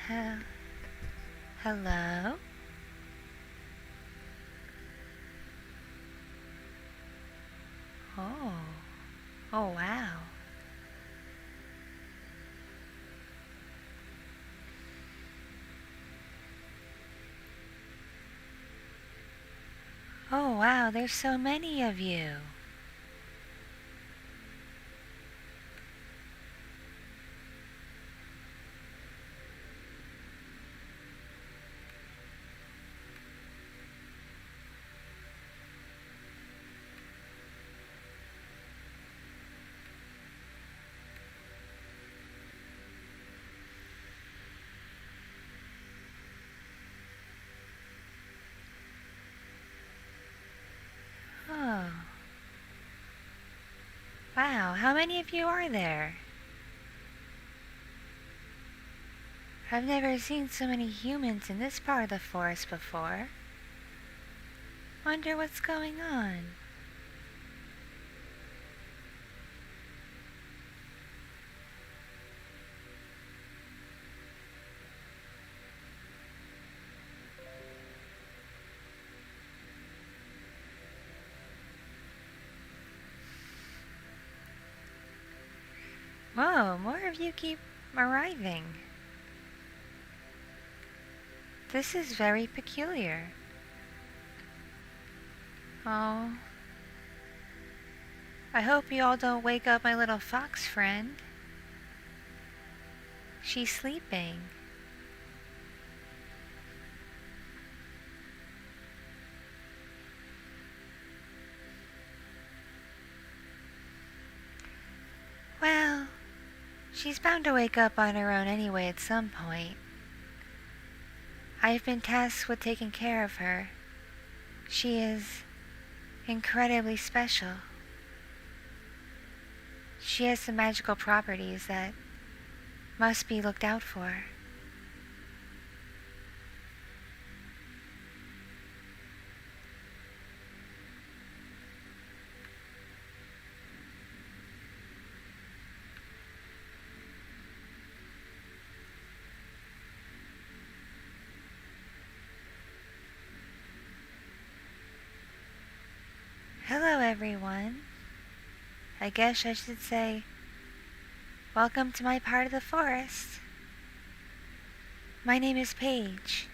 Hel- Hello? Oh. Oh, wow. Oh, wow, there's so many of you. Oh. Wow, how many of you are there? I've never seen so many humans in this part of the forest before. Wonder what's going on. Whoa, more of you keep arriving. This is very peculiar. Oh. I hope you all don't wake up my little fox friend. She's sleeping. Well, she's bound to wake up on her own anyway at some point. I've been tasked with taking care of her. She is incredibly special. She has some magical properties that must be looked out for. Hello, everyone. I guess I should say, welcome to my part of the forest. My name is Paige.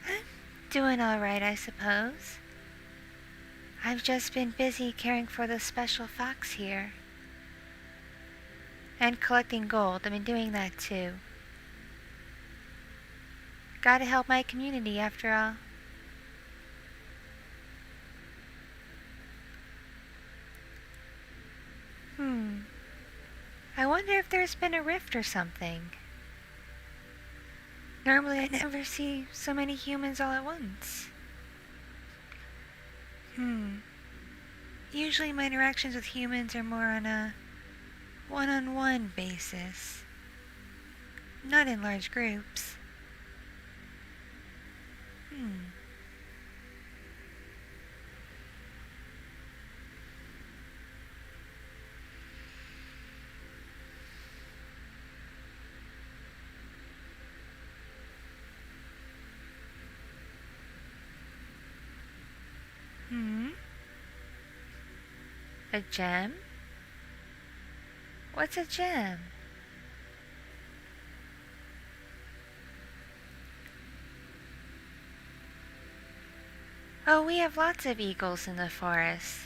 I'm doing alright, I suppose. I've just been busy caring for the special fox here. And collecting gold. I've been doing that too. Gotta help my community after all. I wonder if there's been a rift or something. Normally I never see so many humans all at once. Usually my interactions with humans are more on a one-on-one basis. Not in large groups. A gem? What's a gem? Oh, we have lots of eagles in the forest.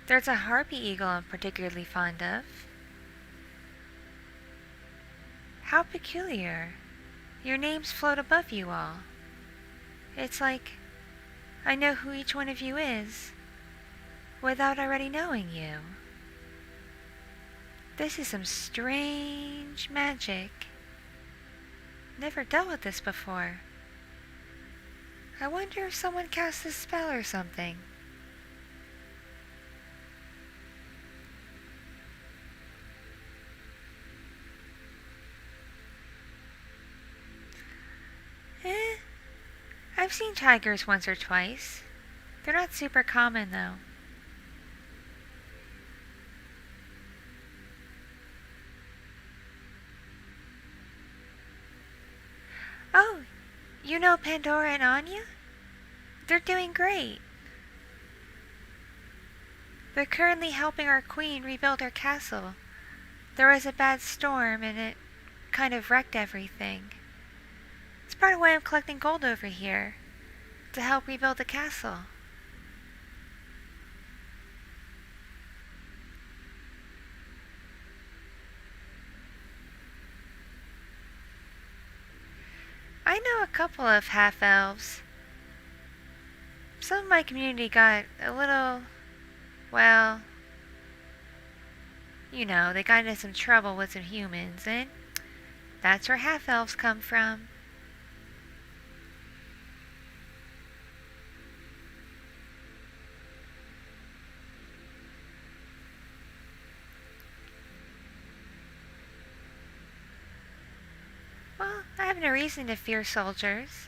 There's a harpy eagle I'm particularly fond of. How peculiar. Your names float above you all. It's like I know who each one of you is without already knowing you. This is some strange magic. Never dealt with this before. I wonder if someone cast a spell or something. I've seen tigers once or twice. They're not super common, though. Oh, you know Pandora and Anya? They're doing great. They're currently helping our queen rebuild her castle. There was a bad storm and it kind of wrecked everything. It's part of why I'm collecting gold over here, to help rebuild the castle. I know a couple of half-elves. Some of my community got a little, well, you know, they got into some trouble with some humans, and that's where half-elves come from. Well, I have no reason to fear soldiers.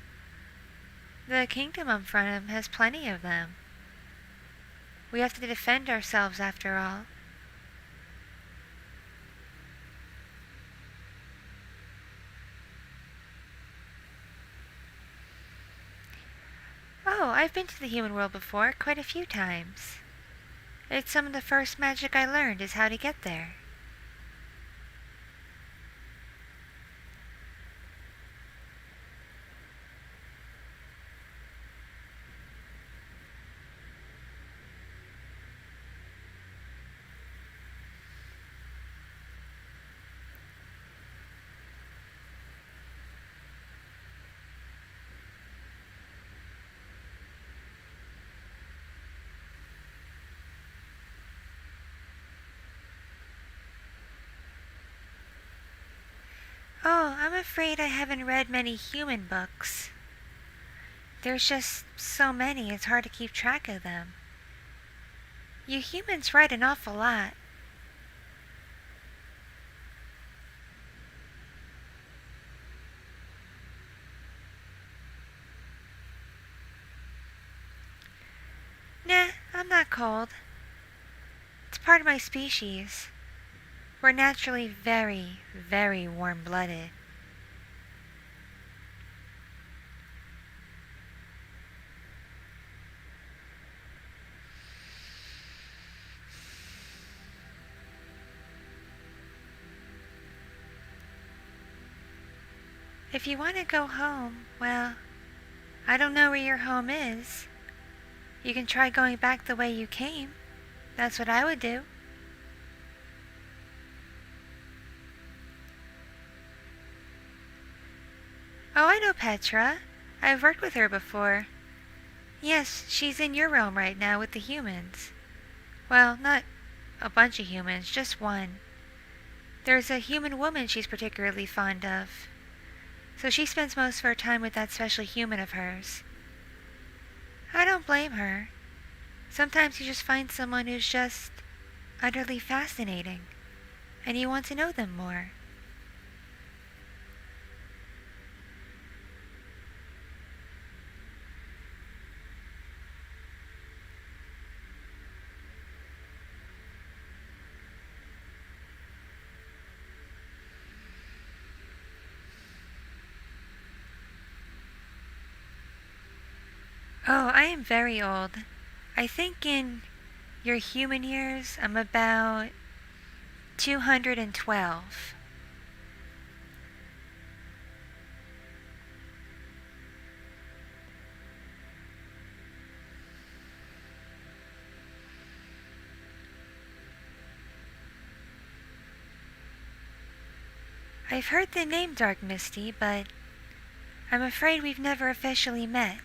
The kingdom I'm from has plenty of them. We have to defend ourselves after all. Oh, I've been to the human world before, quite a few times. It's some of the first magic I learned is how to get there. Oh, I'm afraid I haven't read many human books. There's just so many, it's hard to keep track of them. You humans write an awful lot. Nah, I'm not cold. It's part of my species. We're naturally very, very warm-blooded. If you want to go home, well, I don't know where your home is. You can try going back the way you came. That's what I would do. Oh, I know Petra. I've worked with her before. Yes, she's in your realm right now with the humans. Well, not a bunch of humans, just one. There's a human woman she's particularly fond of. So she spends most of her time with that special human of hers. I don't blame her. Sometimes you just find someone who's just utterly fascinating, and you want to know them more. Oh, I am very old. I think in your human years, I'm about 212. I've heard the name Dark Misty, but I'm afraid we've never officially met.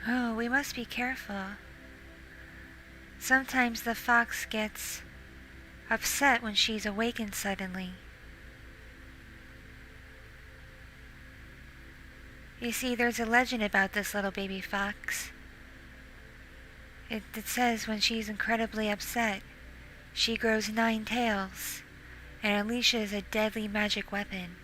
Oh, we must be careful. Sometimes the fox gets upset when she's awakened suddenly. You see, there's a legend about this little baby fox. It says when she's incredibly upset, she grows 9 tails and unleashes a deadly magic weapon.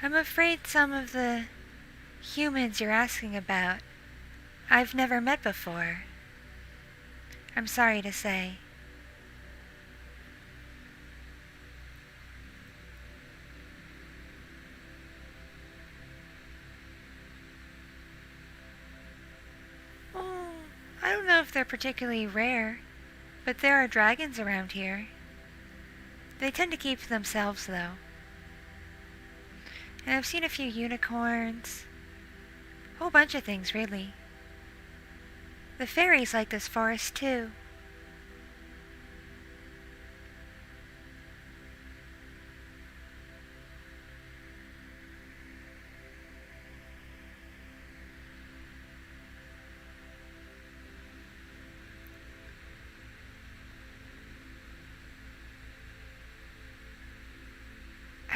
I'm afraid some of the humans you're asking about, I've never met before. I'm sorry to say. Oh, I don't know if they're particularly rare, but there are dragons around here. They tend to keep to themselves, though. And I've seen a few unicorns. A whole bunch of things, really. The fairies like this forest, too.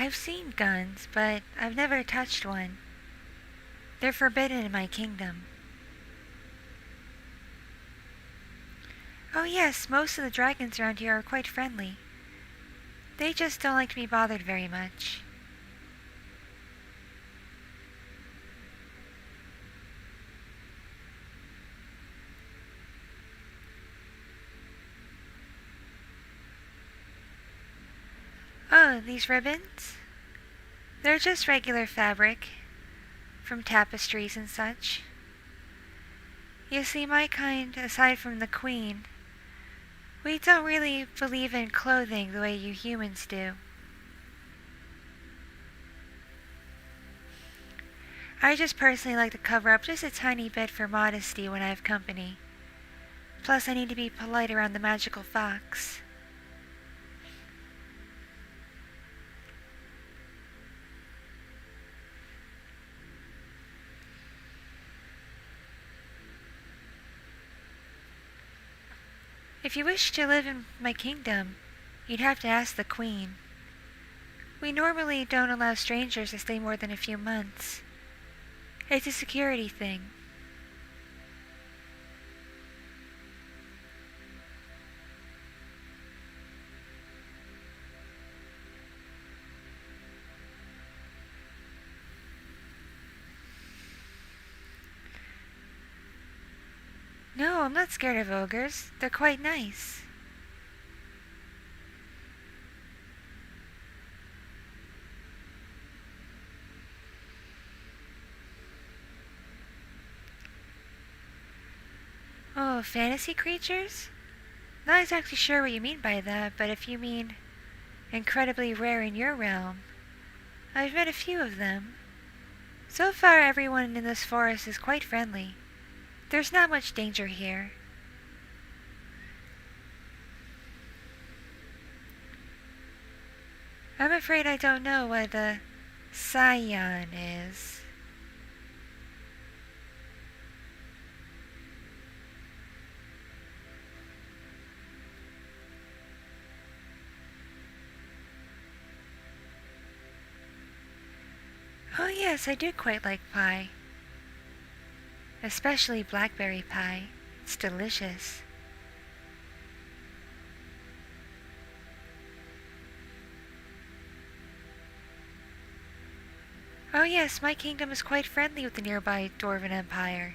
I've seen guns, but I've never touched one. They're forbidden in my kingdom. Oh yes, most of the dragons around here are quite friendly. They just don't like to be bothered very much. Oh, these ribbons? They're just regular fabric, from tapestries and such. You see, my kind, aside from the queen, we don't really believe in clothing the way you humans do. I just personally like to cover up just a tiny bit for modesty when I have company. Plus, I need to be polite around the magical fox. If you wish to live in my kingdom, you'd have to ask the queen. We normally don't allow strangers to stay more than a few months. It's a security thing. No, I'm not scared of ogres. They're quite nice. Oh, fantasy creatures? Not exactly sure what you mean by that, but if you mean incredibly rare in your realm, I've met a few of them. So far, everyone in this forest is quite friendly. There's not much danger here. I'm afraid I don't know what a scion is. Oh yes, I do quite like pie. Especially blackberry pie. It's delicious. Oh yes, my kingdom is quite friendly with the nearby Dwarven Empire.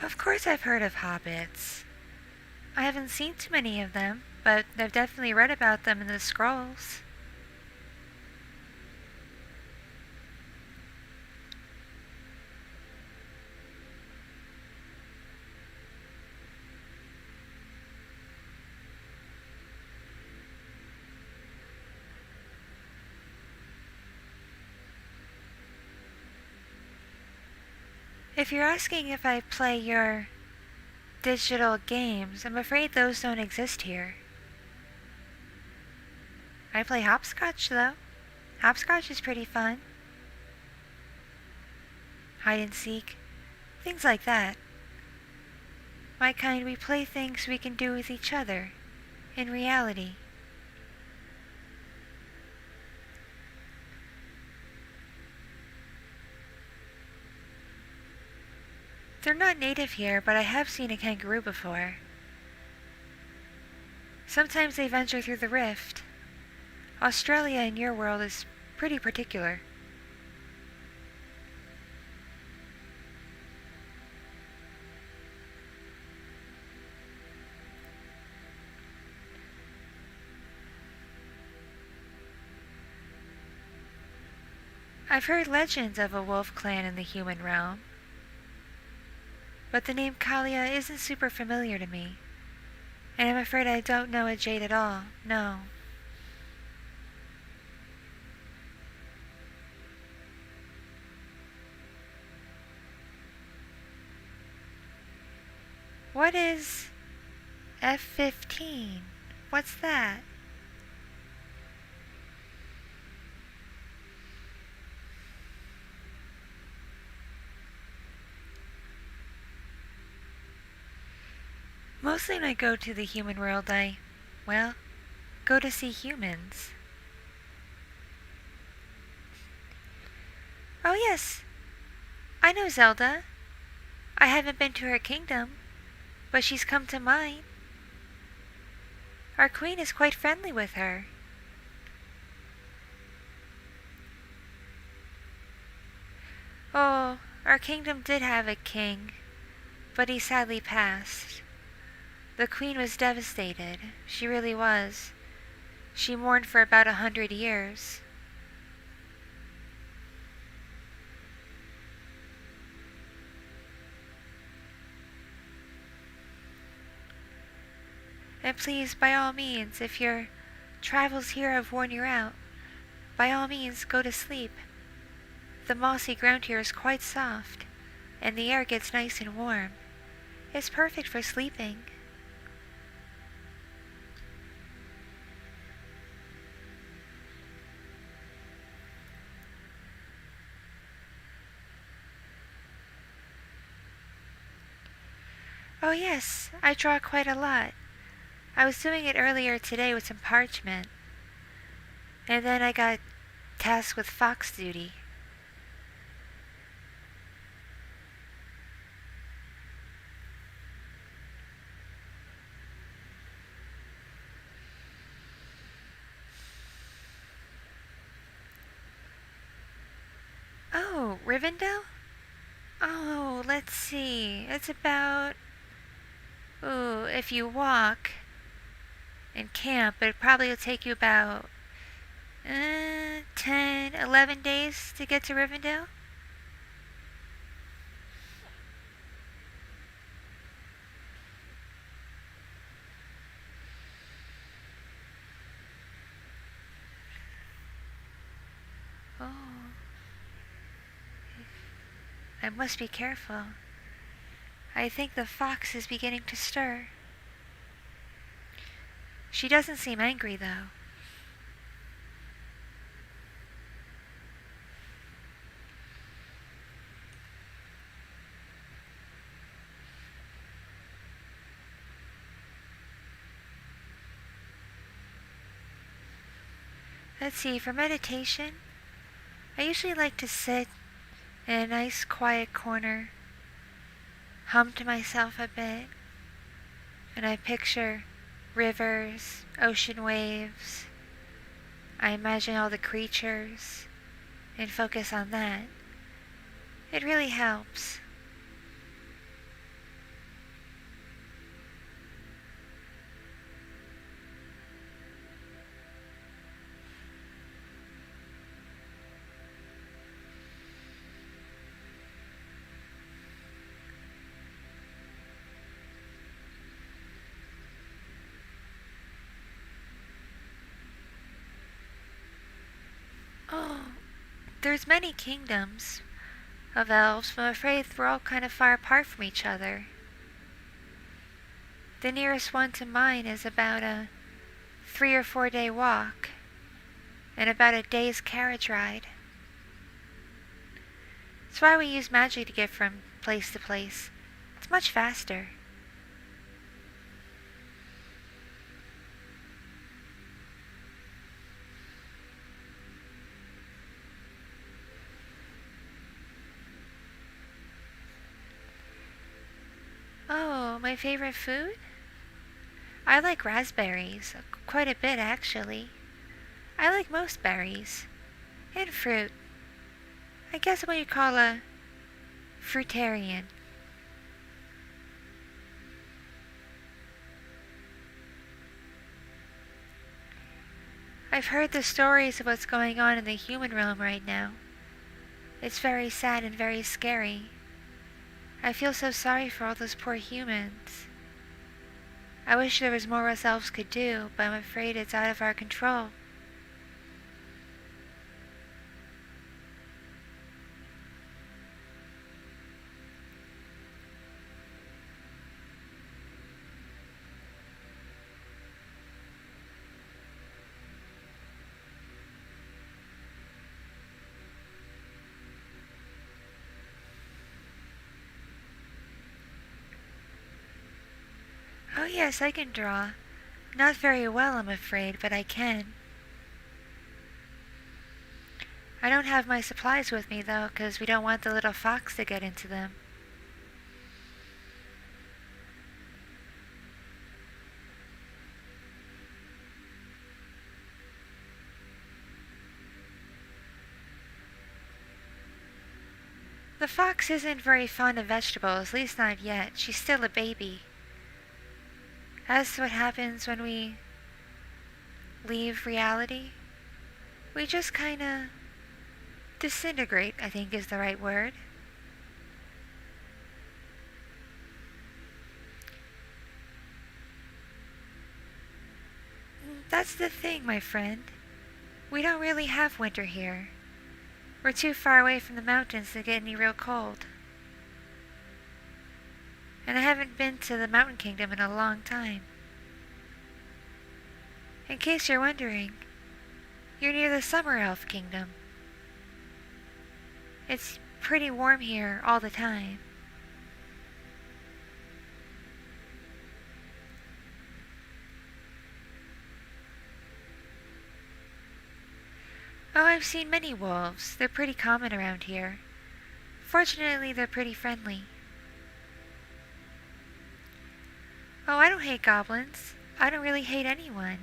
Of course I've heard of hobbits. I haven't seen too many of them, but I've definitely read about them in the scrolls. If you're asking if I play your digital games, I'm afraid those don't exist here. I play hopscotch though. Hopscotch is pretty fun. Hide and seek, things like that. My kind, we play things we can do with each other, in reality. They're not native here, but I have seen a kangaroo before. Sometimes they venture through the rift. Australia in your world is pretty particular. I've heard legends of a wolf clan in the human realm, but the name Kalia isn't super familiar to me, and I'm afraid I don't know a jade at all, no. What is F-15? What's that? Mostly when I go to the human world, well, go to see humans. Oh yes, I know Zelda. I haven't been to her kingdom, but she's come to mine. Our queen is quite friendly with her. Oh, our kingdom did have a king, but he sadly passed. The queen was devastated. She really was. She mourned for about 100 years. And please, by all means, if your travels here have worn you out, by all means go to sleep. The mossy ground here is quite soft, and the air gets nice and warm. It's perfect for sleeping. Oh yes, I draw quite a lot. I was doing it earlier today with some parchment, and then I got tasked with fox duty. Oh, Rivendell? Oh, let's see. It's about... Ooh, if you walk and camp, it probably will take you about 10, 11 days to get to Rivendell. Oh, I must be careful. I think the fox is beginning to stir. She doesn't seem angry, though. Let's see, for meditation, I usually like to sit in a nice quiet corner, hum to myself a bit, and I picture rivers, ocean waves. I imagine all the creatures and focus on that. It really helps. Oh, there's many kingdoms of elves, but I'm afraid we're all kind of far apart from each other. The nearest one to mine is about a 3 or 4 day walk, and about a day's carriage ride. That's why we use magic to get from place to place. It's much faster. Oh, my favorite food? I like raspberries, quite a bit actually. I like most berries. And fruit. I guess what you call a fruitarian. I've heard the stories of what's going on in the human realm right now. It's very sad and very scary. I feel so sorry for all those poor humans. I wish there was more us elves could do, but I'm afraid it's out of our control. Oh yes, I can draw. Not very well, I'm afraid, but I can. I don't have my supplies with me, though, 'cause we don't want the little fox to get into them. The fox isn't very fond of vegetables, at least not yet. She's still a baby. As to what happens when we leave reality, we just kinda disintegrate, I think is the right word. That's the thing, my friend. We don't really have winter here. We're too far away from the mountains to get any real cold. And I haven't been to the Mountain Kingdom in a long time. In case you're wondering, you're near the Summer Elf Kingdom. It's pretty warm here all the time. Oh, I've seen many wolves. They're pretty common around here. Fortunately, they're pretty friendly. Oh, I don't hate goblins. I don't really hate anyone.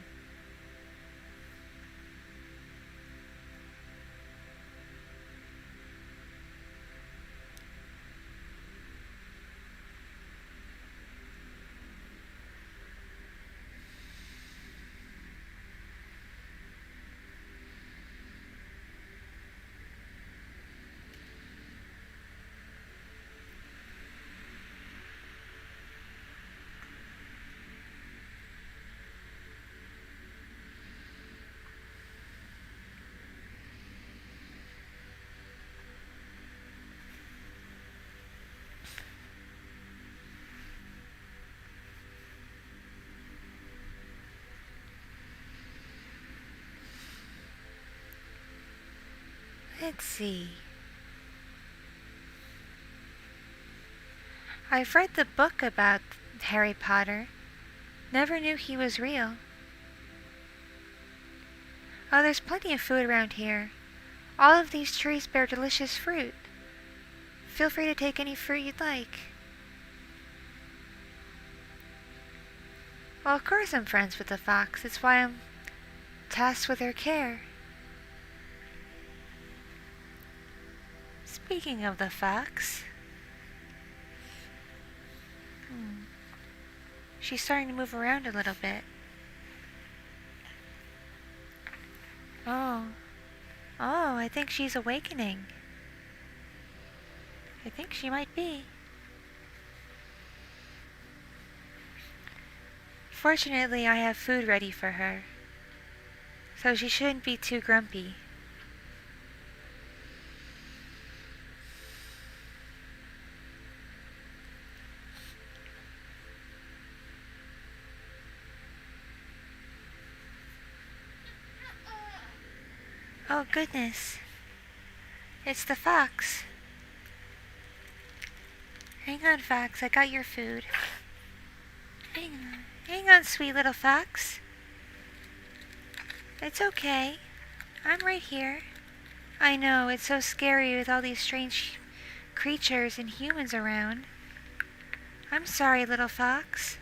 Let's see. I've read the book about Harry Potter. Never knew he was real. Oh, there's plenty of food around here. All of these trees bear delicious fruit. Feel free to take any fruit you'd like. Well, of course I'm friends with the fox. It's why I'm tasked with her care. Speaking of the fox... She's starting to move around a little bit. Oh, I think she's awakening. I think she might be. Fortunately, I have food ready for her, so she shouldn't be too grumpy. Oh goodness, it's the fox. Hang on, fox, I got your food. Hang on, sweet little fox. It's okay, I'm right here. I know, it's so scary with all these strange creatures and humans around. I'm sorry, little fox.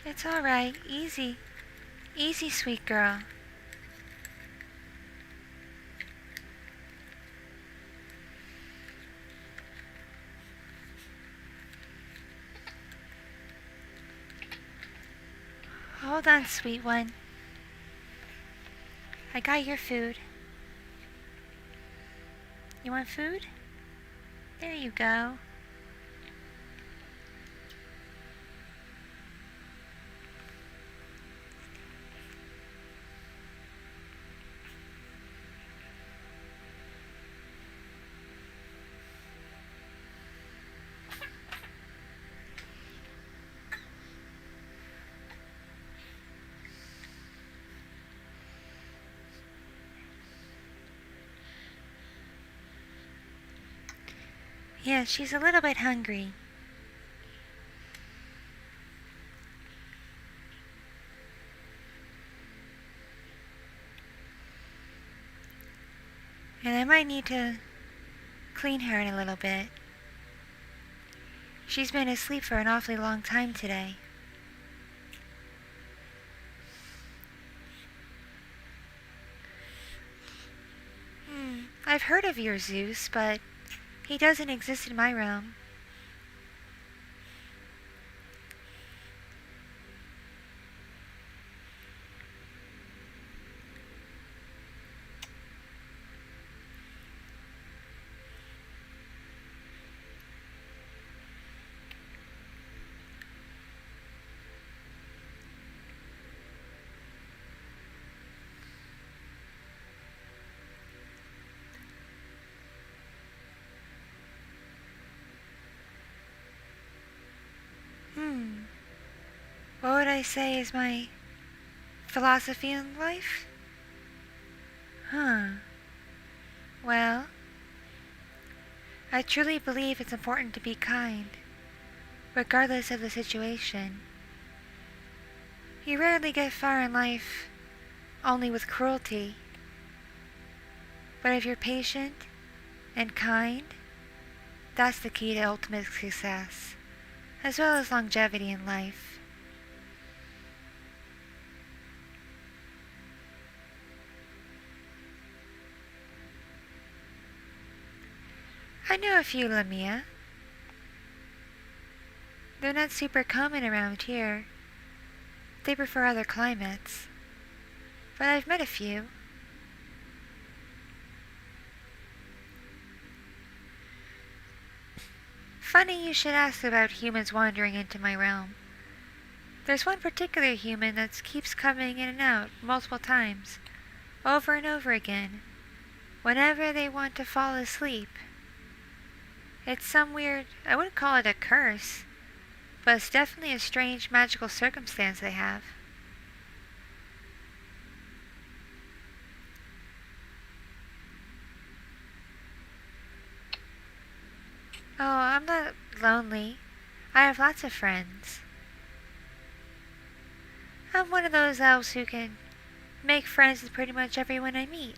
It's alright. Easy. Easy, sweet girl. Hold on, sweet one. I got your food. You want food? There you go. Yeah, she's a little bit hungry. And I might need to clean her in a little bit. She's been asleep for an awfully long time today. I've heard of your Zeus, but he doesn't exist in my realm. What would I say is my philosophy in life? Well, I truly believe it's important to be kind, regardless of the situation. You rarely get far in life only with cruelty. But if you're patient and kind, that's the key to ultimate success, as well as longevity in life. I know a few Lamia. They're not super common around here. They prefer other climates. But I've met a few. Funny you should ask about humans wandering into my realm. There's one particular human that keeps coming in and out multiple times, over and over again, whenever they want to fall asleep. It's some weird, I wouldn't call it a curse, but it's definitely a strange magical circumstance they have. Oh, I'm not lonely. I have lots of friends. I'm one of those elves who can make friends with pretty much everyone I meet.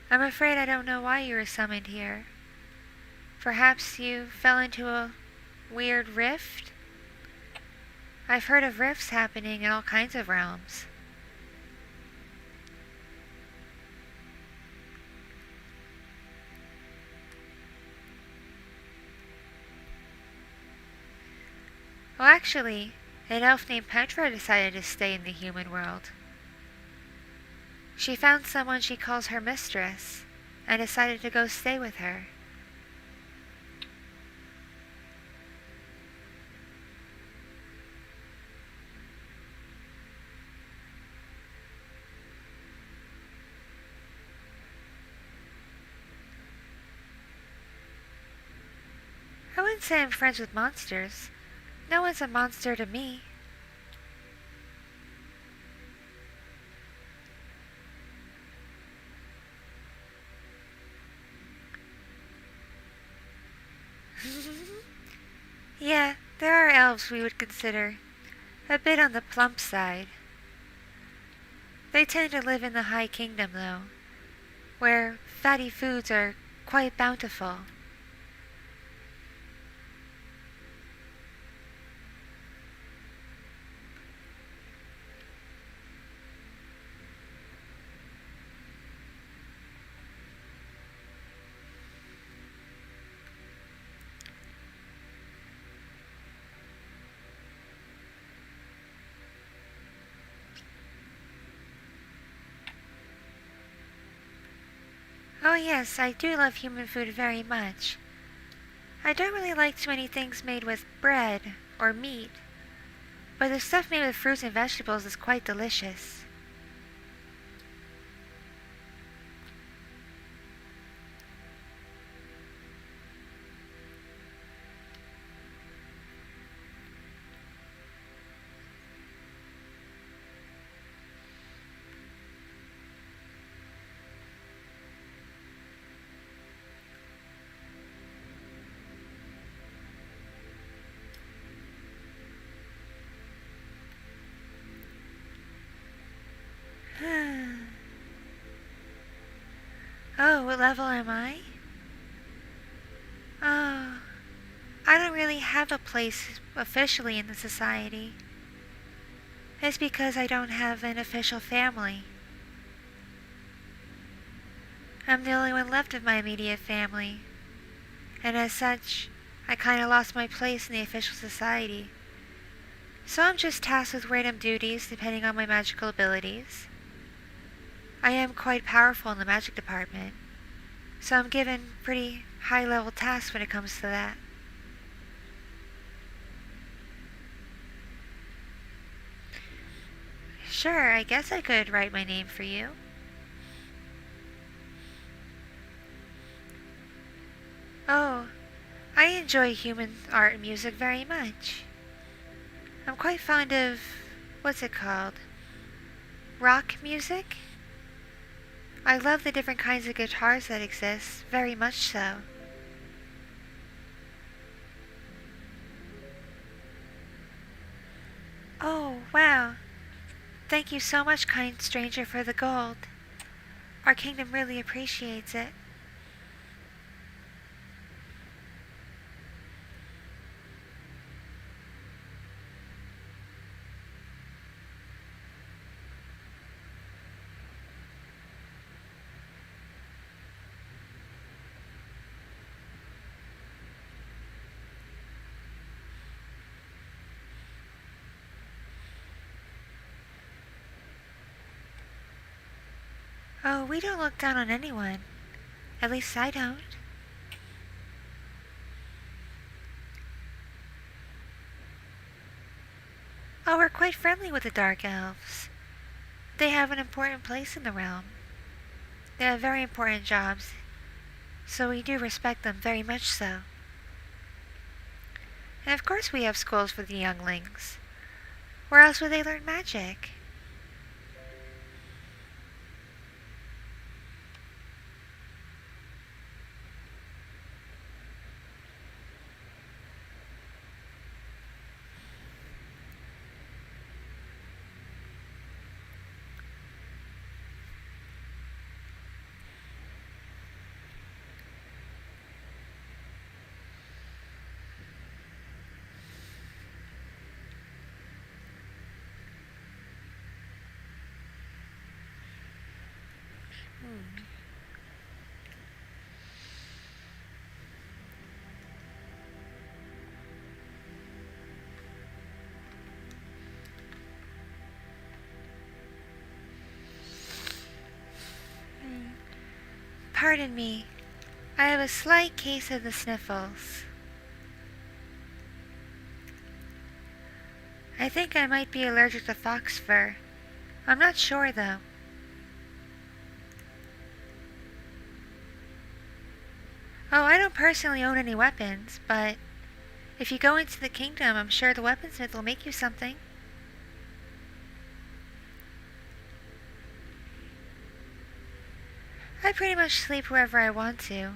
I'm afraid I don't know why you were summoned here. Perhaps you fell into a weird rift? I've heard of rifts happening in all kinds of realms. Well, actually, an elf named Petra decided to stay in the human world. She found someone she calls her mistress, and decided to go stay with her. I wouldn't say I'm friends with monsters. No one's a monster to me. Yeah, there are elves we would consider a bit on the plump side. They tend to live in the High Kingdom, though, where fatty foods are quite bountiful. Oh yes, I do love human food very much. I don't really like too many things made with bread or meat, but the stuff made with fruits and vegetables is quite delicious. Oh, what level am I? Oh, I don't really have a place officially in the society. It's because I don't have an official family. I'm the only one left of my immediate family, and as such, I kinda lost my place in the official society. So I'm just tasked with random duties depending on my magical abilities. I am quite powerful in the magic department, so I'm given pretty high-level tasks when it comes to that. Sure, I guess I could write my name for you. Oh, I enjoy human art and music very much. I'm quite fond of, what's it called? Rock music? I love the different kinds of guitars that exist, very much so. Oh, wow. Thank you so much, kind stranger, for the gold. Our kingdom really appreciates it. Oh, we don't look down on anyone. At least I don't. Oh, we're quite friendly with the Dark Elves. They have an important place in the realm. They have very important jobs, so we do respect them very much so. And of course we have schools for the younglings. Where else would they learn magic? Hmm. Pardon me. I have a slight case of the sniffles. I think I might be allergic to fox fur. I'm not sure, though. Oh, I don't personally own any weapons, but if you go into the kingdom, I'm sure the weaponsmith will make you something. I pretty much sleep wherever I want to,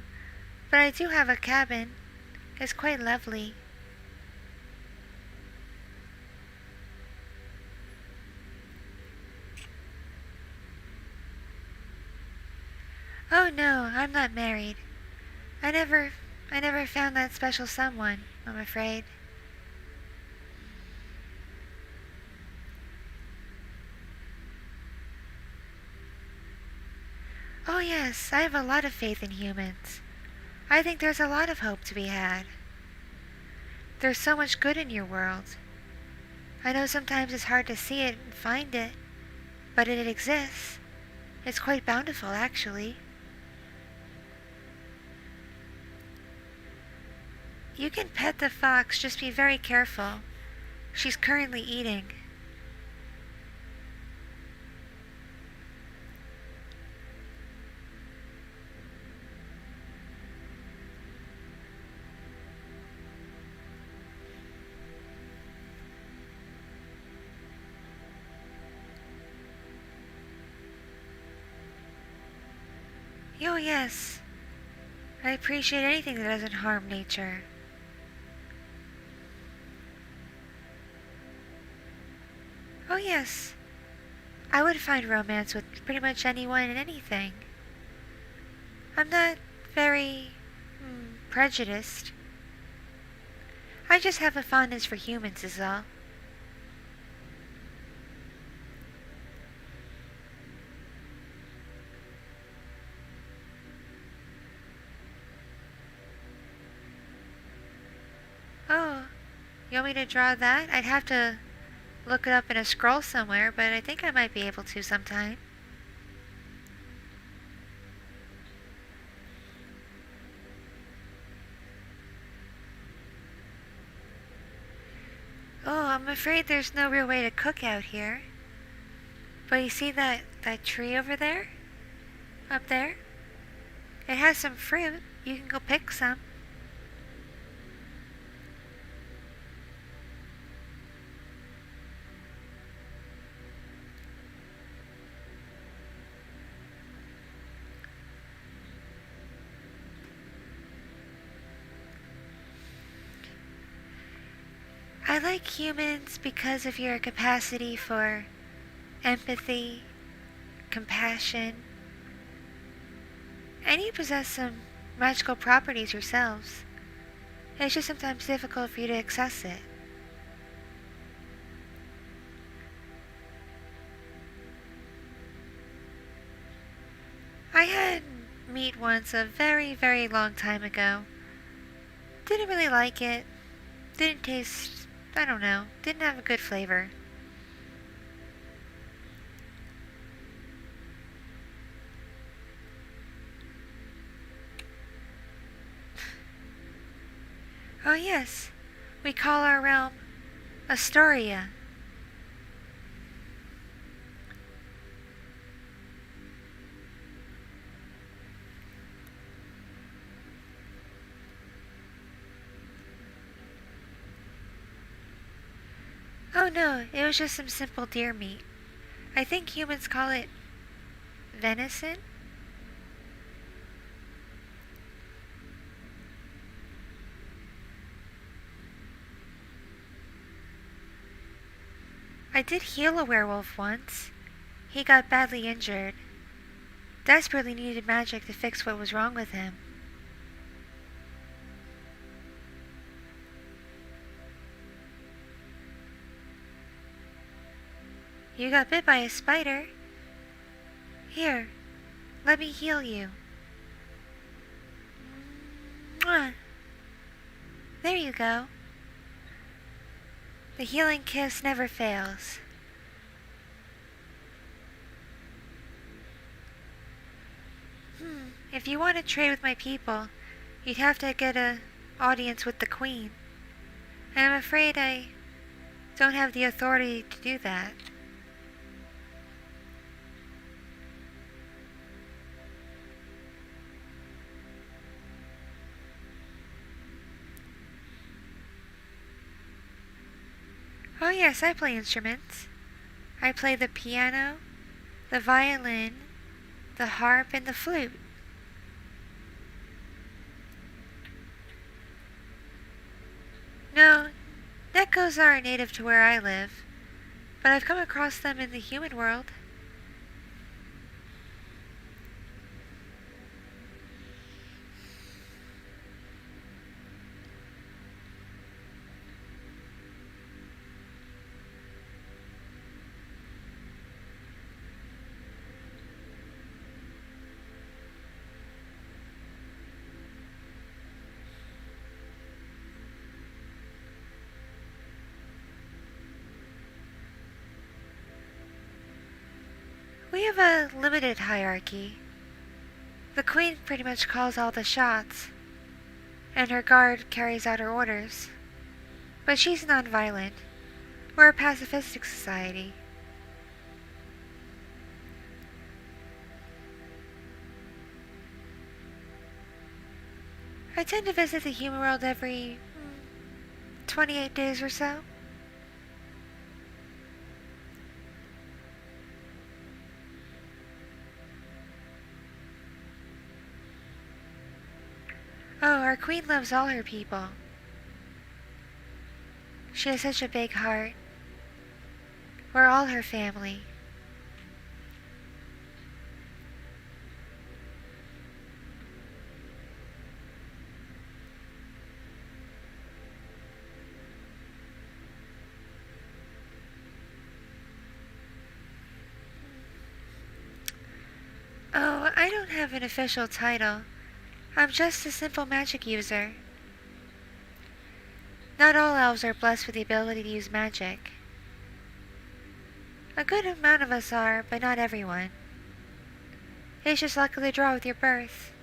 but I do have a cabin. It's quite lovely. Oh no, I'm not married. I never I never found that special someone, I'm afraid. Oh yes, I have a lot of faith in humans. I think there's a lot of hope to be had. There's so much good in your world. I know sometimes it's hard to see it and find it, but it exists. It's quite bountiful, actually. You can pet the fox, just be very careful. She's currently eating. Oh yes, I appreciate anything that doesn't harm nature. Oh yes, I would find romance with pretty much anyone and anything. I'm not very prejudiced. I just have a fondness for humans is all. Oh, you want me to draw that? I'd have to look it up in a scroll somewhere, but I think I might be able to sometime. Oh, I'm afraid there's no real way to cook out here. But you see that tree over there? Up there? It has some fruit. You can go pick some. I like humans because of your capacity for empathy, compassion, and you possess some magical properties yourselves. It's just sometimes difficult for you to access it. I had meat once a very, very long time ago. Didn't really like it. Didn't taste, I don't know, didn't have a good flavor. Oh yes, we call our realm Astoria. Oh no, it was just some simple deer meat. I think humans call it venison? I did heal a werewolf once. He got badly injured. Desperately needed magic to fix what was wrong with him. You got bit by a spider? Here, Let me heal you. Mwah. There you go. The healing kiss never fails. If you want to trade with my people, you'd have to get an audience with the Queen. And I'm afraid I don't have the authority to do that. Oh yes, I play instruments. I play the piano, the violin, the harp, and the flute. No, geckos aren't native to where I live, but I've come across them in the human world. We have a limited hierarchy. The Queen pretty much calls all the shots, and her guard carries out her orders. But she's non-violent. We're a pacifistic society. I tend to visit the human world every 28 days or so. Oh, our Queen loves all her people. She has such a big heart. We're all her family. Oh, I don't have an official title. I'm just a simple magic user. Not all elves are blessed with the ability to use magic. A good amount of us are, but not everyone. It's just luck of the draw with your birth.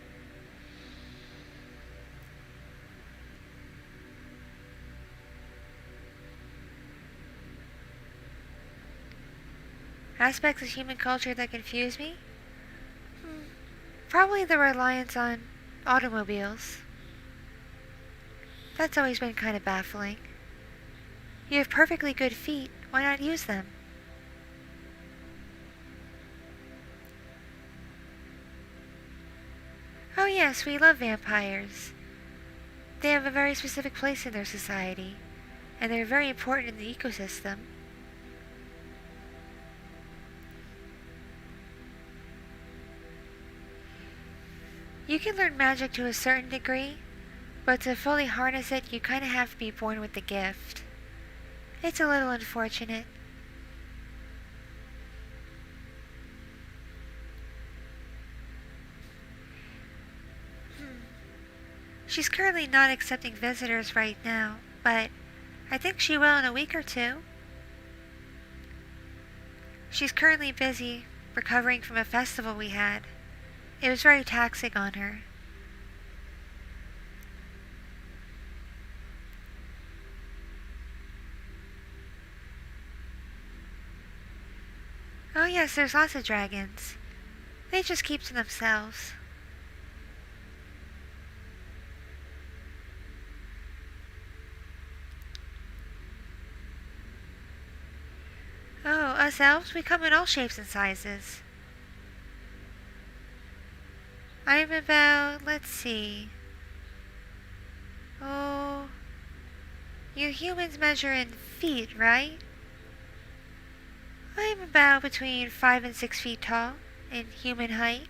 Aspects of human culture that confuse me? Probably the reliance on automobiles. That's always been kind of baffling. You have perfectly good feet, why not use them? Oh yes, we love vampires. They have a very specific place in their society, and they're very important in the ecosystem. You can learn magic to a certain degree, but to fully harness it, you kind of have to be born with the gift. It's a little unfortunate. She's currently not accepting visitors right now, but I think she will in a week or two. She's currently busy recovering from a festival we had. It was very taxing on her. Oh yes, there's lots of dragons. They just keep to themselves. Oh, us elves, we come in all shapes and sizes. I'm about, let's see. Oh, you humans measure in feet, right? I'm about between 5 and 6 feet tall in human height.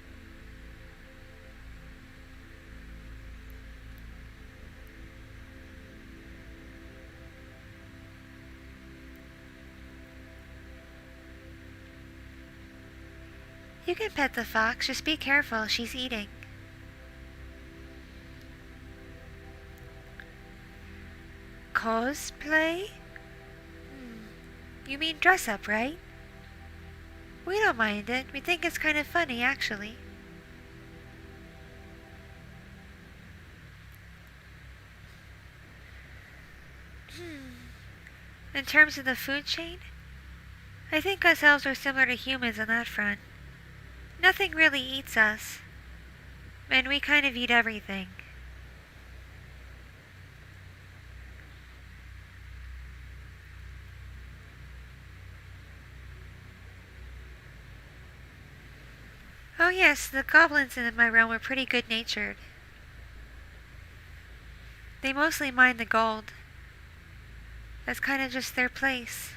You can pet the fox, just be careful, she's eating. Cosplay? You mean dress up, right? We don't mind it. We think it's kind of funny, actually. In terms of the food chain, I think us elves are similar to humans on that front. Nothing really eats us, and we kind of eat everything. Oh yes, the goblins in my realm are pretty good-natured. They mostly mine the gold. That's kind of just their place.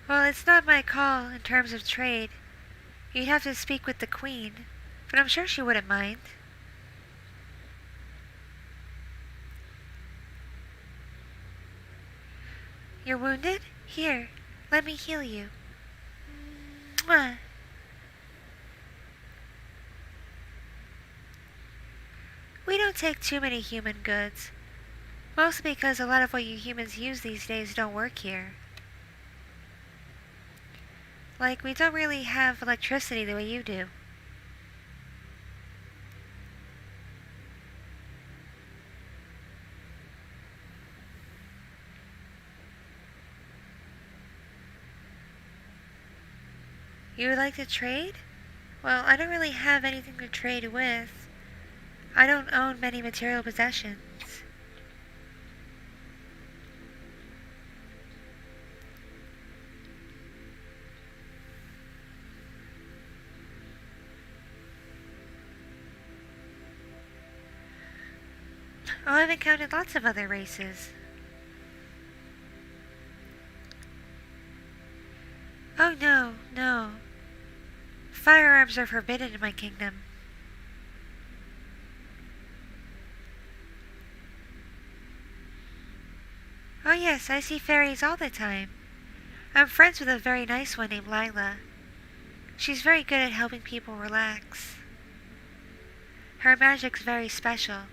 Well, it's not my call in terms of trade. You'd have to speak with the queen, but I'm sure she wouldn't mind. You're wounded? Here, let me heal you. Mwah. We don't take too many human goods. Mostly because a lot of what you humans use these days don't work here. Like, we don't really have electricity the way you do. You would like to trade? Well, I don't really have anything to trade with. I don't own many material possessions. Oh, I've encountered lots of other races. Oh no, no. Firearms are forbidden in my kingdom. Oh yes, I see fairies all the time. I'm friends with a very nice one named Lila. She's very good at helping people relax. Her magic's very special.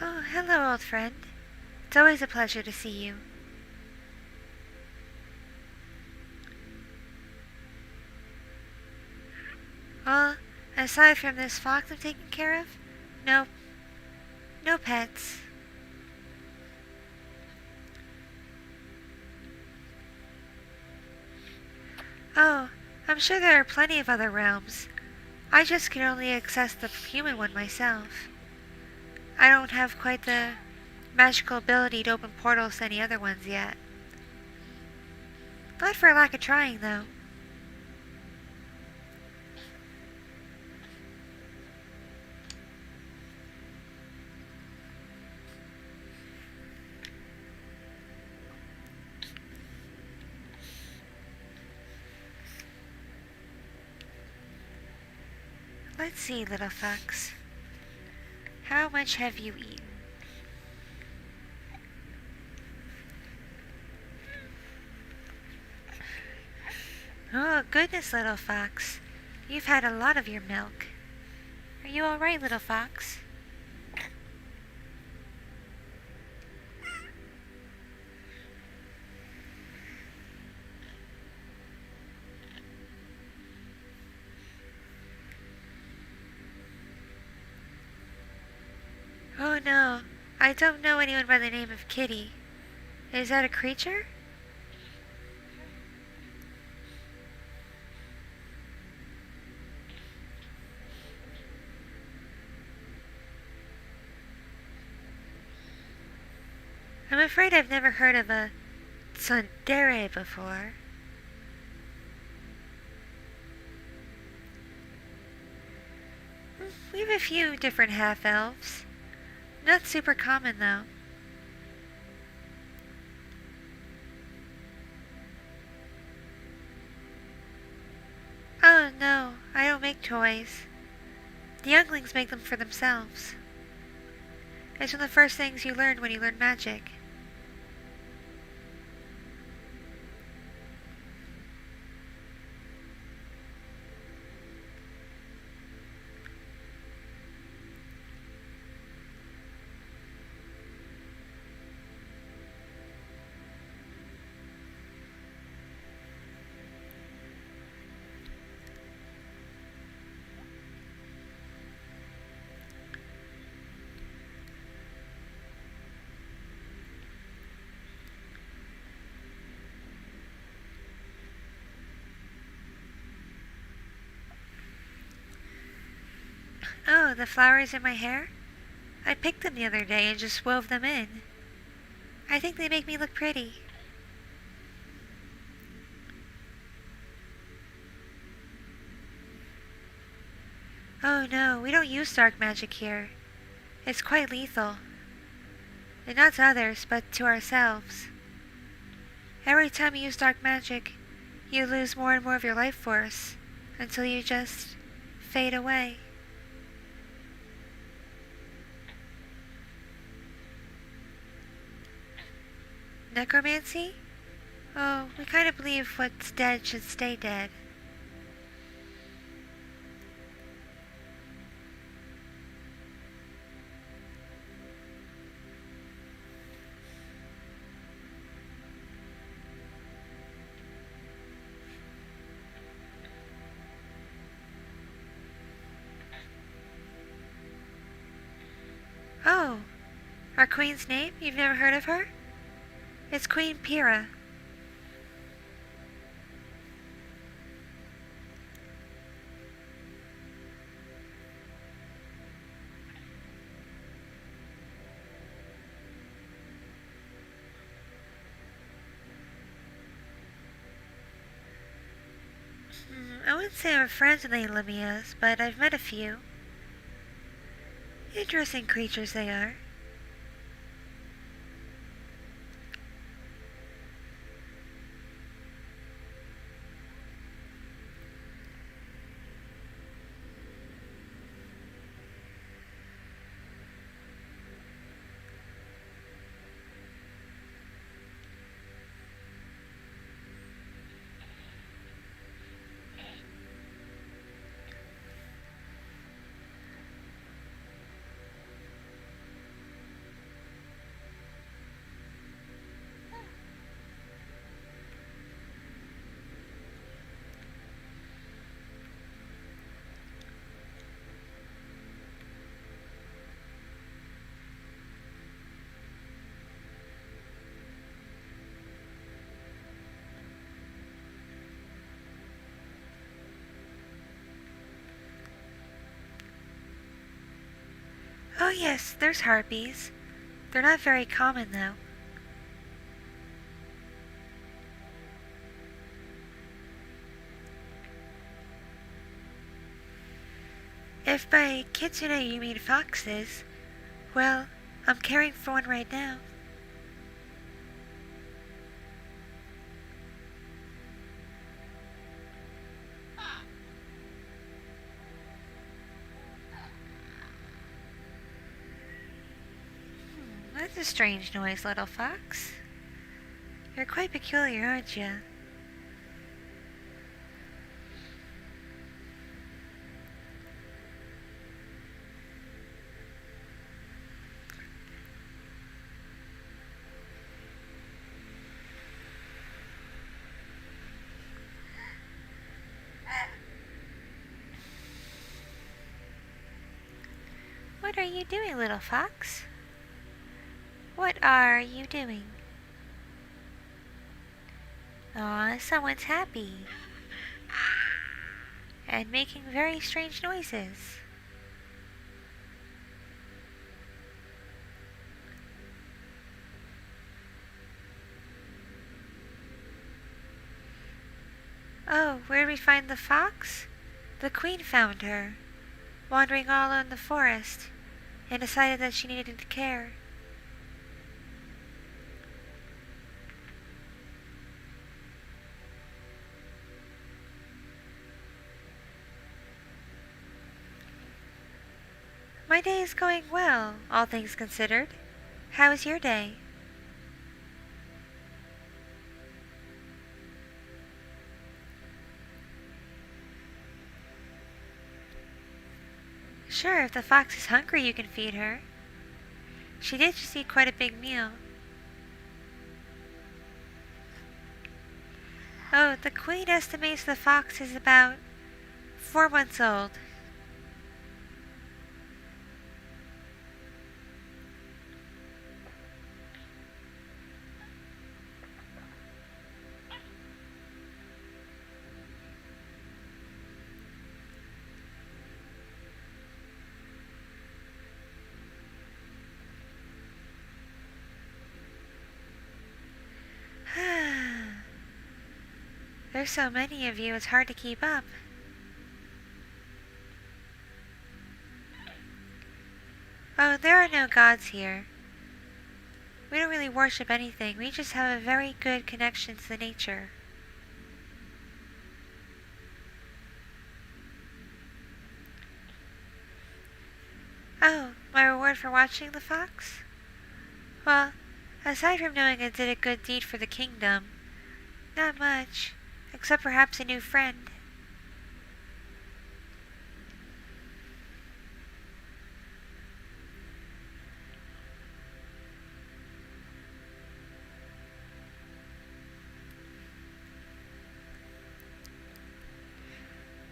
Oh, hello, old friend. It's always a pleasure to see you. Well, aside from this fox I'm taking care of, no, no pets. Oh, I'm sure there are plenty of other realms. I just can only access the human one myself. I don't have quite the magical ability to open portals to any other ones yet. Not for lack of trying, though. Let's see, little fox. How much have you eaten? Oh, goodness, little fox. You've had a lot of your milk. Are you all right, little fox? Oh no, I don't know anyone by the name of Kitty. Is that a creature? I'm afraid I've never heard of a tsundere before. We have a few different half-elves. Not super common, though. Oh, no, I don't make toys. The younglings make them for themselves. It's one of the first things you learn when you learn magic. Oh, the flowers in my hair? I picked them the other day and just wove them in. I think they make me look pretty. Oh no, we don't use dark magic here. It's quite lethal. And not to others, but to ourselves. Every time you use dark magic, you lose more and more of your life force, until you just fade away. Necromancy? Oh, we kind of believe what's dead should stay dead. Oh, our queen's name? You've never heard of her? It's Queen Pyrrha. I wouldn't say I'm friends with any Lamias, but I've met a few. Interesting creatures they are. Oh yes, there's harpies. They're not very common though. If by kitsune you mean foxes, well, I'm caring for one right now. That's a strange noise, little fox. You're quite peculiar, aren't you? What are you doing, little fox? What are you doing? Aw, someone's happy. And making very strange noises. Oh, where did we find the fox? The queen found her. wandering all alone in the forest, and decided that she needed to care. My day is going well, all things considered. How is your day? Sure, if the fox is hungry, you can feed her. She did just eat quite a big meal. Oh, the queen estimates the fox is about 4 months old. There's so many of you, it's hard to keep up. Oh, there are no gods here. We don't really worship anything, we just have a very good connection to nature. Oh, my reward for watching the fox? Well, aside from knowing I did a good deed for the kingdom, not much, except perhaps a new friend.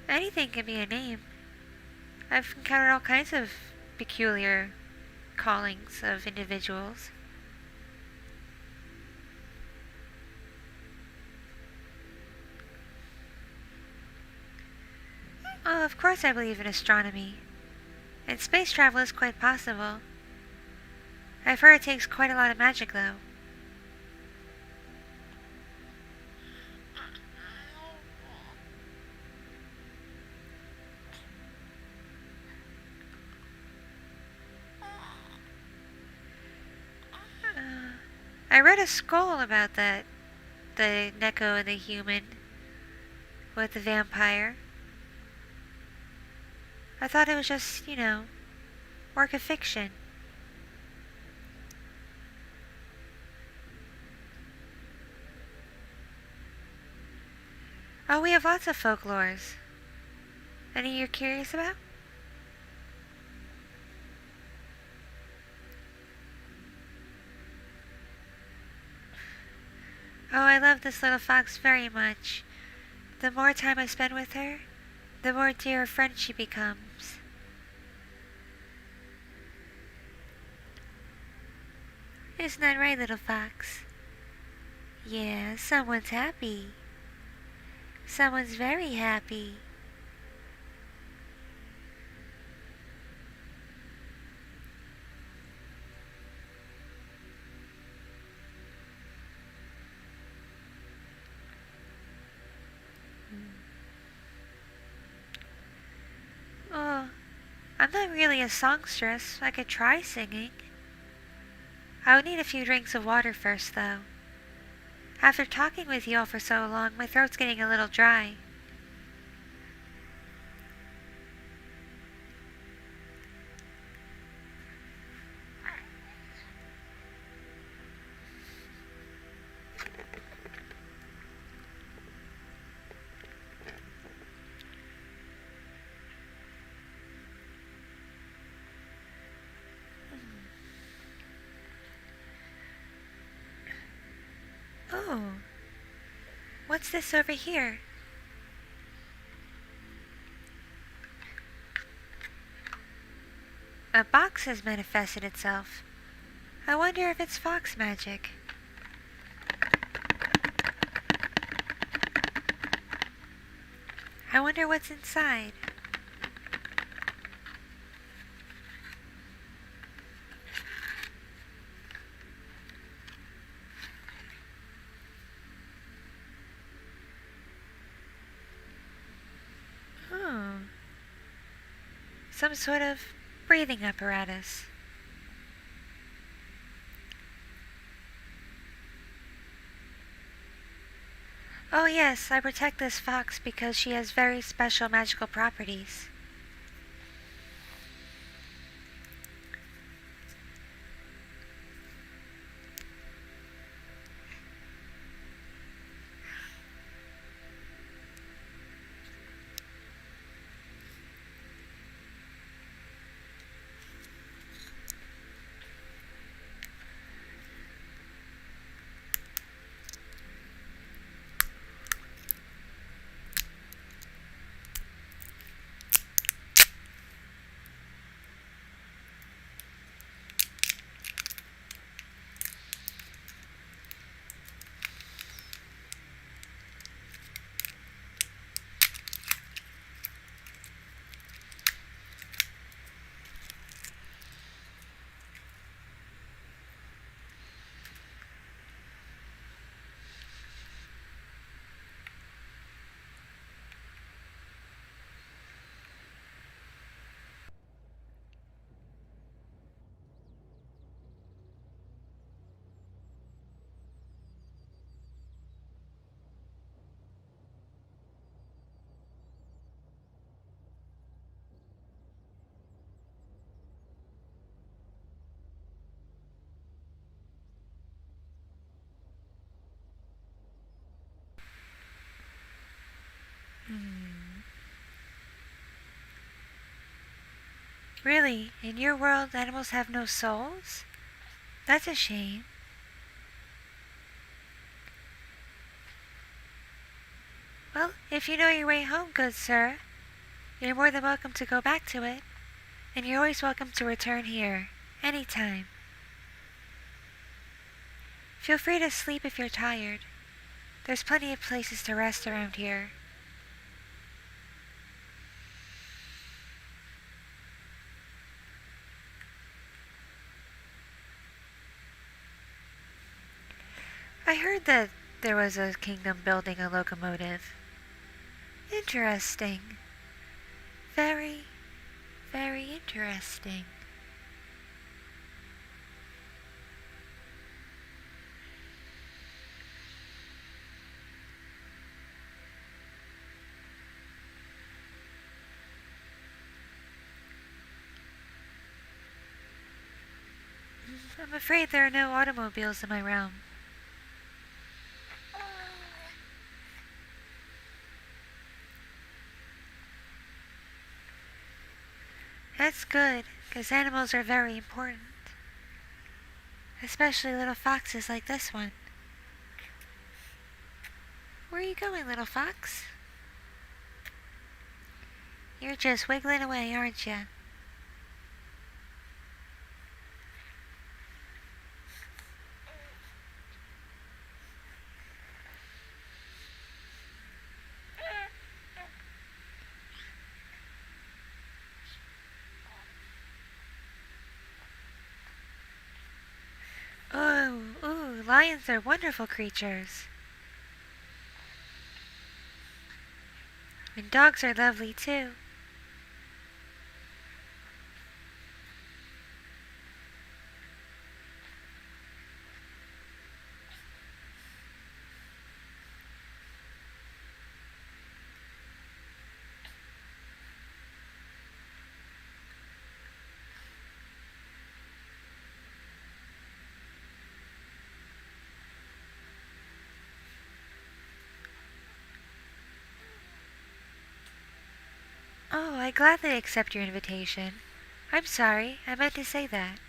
Anything can be a name. I've encountered all kinds of peculiar callings of individuals. Oh, of course I believe in astronomy. And space travel is quite possible. I've heard it takes quite a lot of magic, though. I read a scroll about that. The Neko and the human with the vampire. I thought it was just, work of fiction. Oh, we have lots of folklores. Any you're curious about? Oh, I love this little fox very much. The more time I spend with her, the more dear a friend she becomes. Isn't that right, little fox? Yeah, someone's happy. Someone's very happy. Oh, I'm not really a songstress. I could try singing. I would need a few drinks of water first, though. After talking with you all for so long, my throat's getting a little dry. Oh, what's this over here? A box has manifested itself. I wonder if it's fox magic. I wonder what's inside. Some sort of breathing apparatus. Oh yes, I protect this fox because she has very special magical properties. Really? In your world, animals have no souls? That's a shame. Well, if you know your way home, good sir, you're more than welcome to go back to it. And you're always welcome to return here, anytime. Feel free to sleep if you're tired. There's plenty of places to rest around here. I heard that there was a kingdom building a locomotive. Interesting. Very, very interesting. I'm afraid there are no automobiles in my realm. That's good, because animals are very important. Especially little foxes like this one. Where are you going, little fox? You're just wiggling away, aren't you? Oh, ooh, lions are wonderful creatures. And dogs are lovely too. Oh, I gladly accept your invitation. I'm sorry, I meant to say that.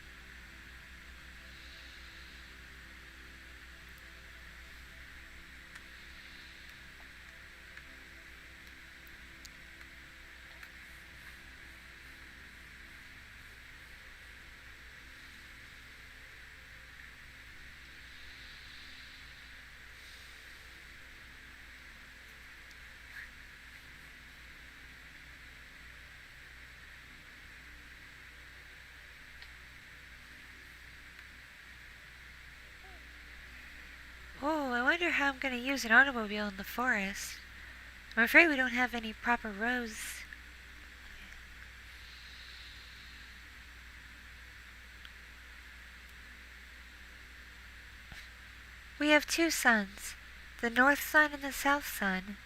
Oh, I wonder how I'm going to use an automobile in the forest. I'm afraid we don't have any proper roads. We have two suns, the North Sun and the South Sun.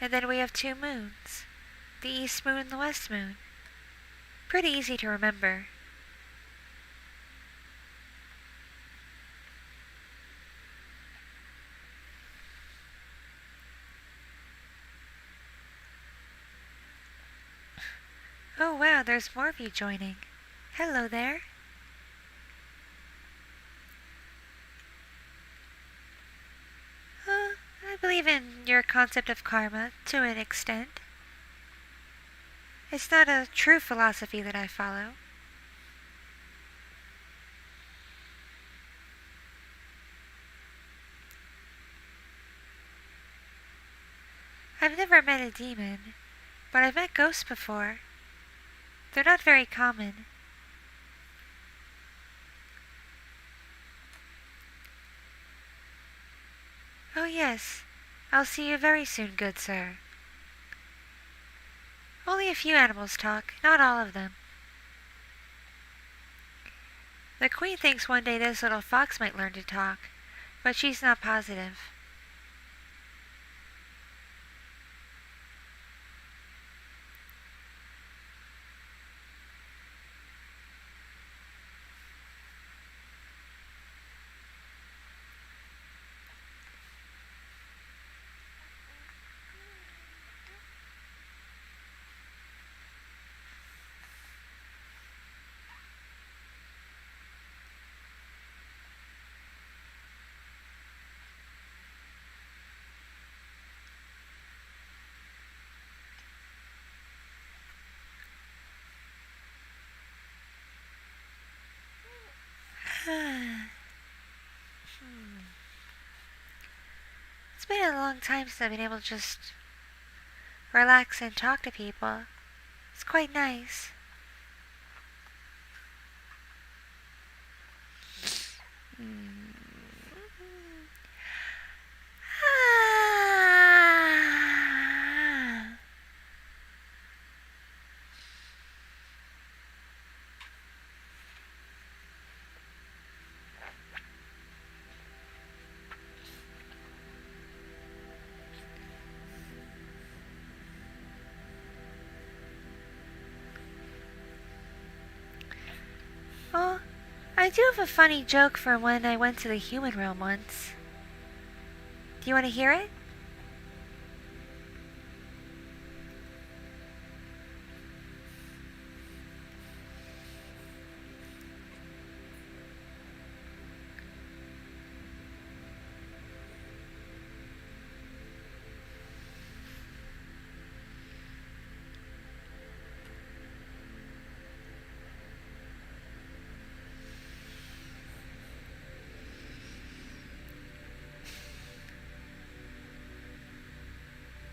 And then we have two moons, the East Moon and the West Moon. Pretty easy to remember. Oh wow, there's more of you joining. Hello there. I believe in your concept of karma to an extent. It's not a true philosophy that I follow. I've never met a demon, but I've met ghosts before. They're not very common. Oh yes, I'll see you very soon, good sir. Only a few animals talk, not all of them. The queen thinks one day this little fox might learn to talk, but she's not positive. It's been a long time since I've been able to just relax and talk to people. It's quite nice. Oh, I do have a funny joke from when I went to the human realm once. Do you want to hear it?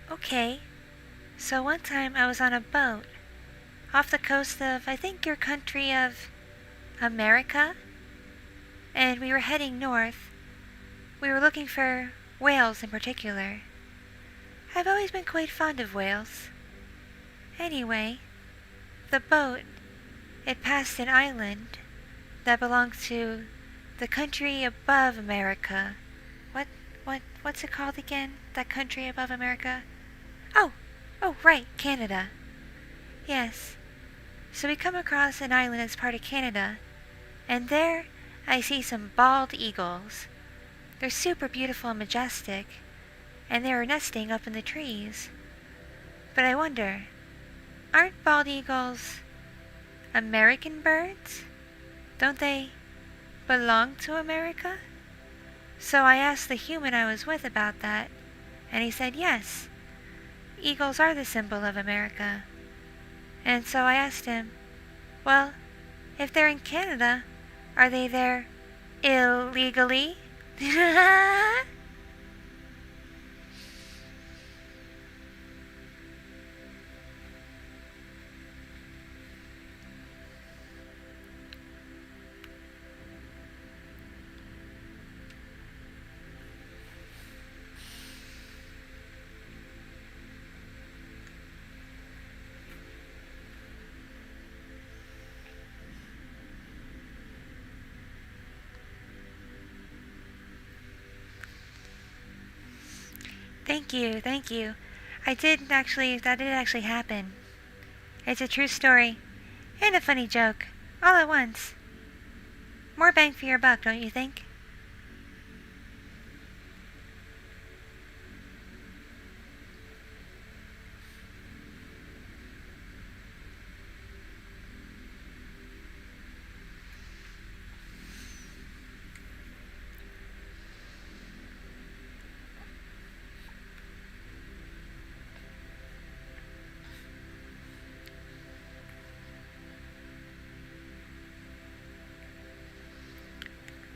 Okay, so one time I was on a boat off the coast of, I think, your country of America, and we were heading north. We were looking for whales in particular. I've always been quite fond of whales. Anyway, the boat, it passed an island that belonged to the country above America. What's it called again? That country above America? Oh, right, Canada. Yes. So we come across an island that's part of Canada, and there I see some bald eagles. They're super beautiful and majestic, and they were nesting up in the trees. But I wonder, aren't bald eagles American birds? Don't they belong to America? So I asked the human I was with about that, and he said yes, eagles are the symbol of America. And so I asked him, well, if they're in Canada, are they there illegally? Thank you, thank you. That did actually happen. It's a true story. And a funny joke. All at once. More bang for your buck, don't you think?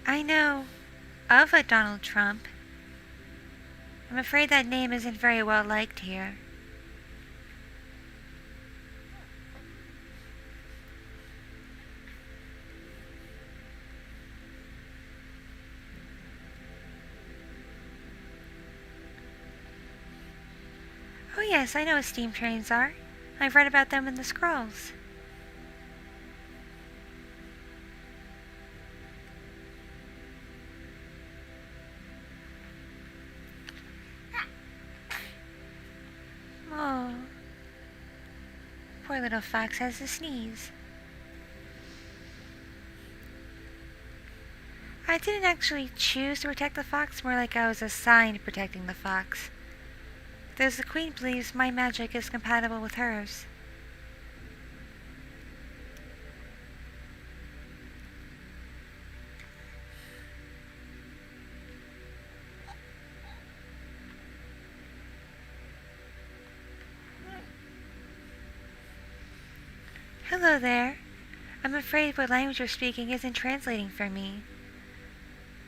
I know of a Donald Trump. I'm afraid that name isn't very well liked here. Oh yes, I know what steam trains are. I've read about them in the scrolls. Oh, poor little fox has a sneeze. I didn't actually choose to protect the fox, more like I was assigned protecting the fox. Thus the queen believes my magic is compatible with hers. Hello there. I'm afraid what language you're speaking isn't translating for me.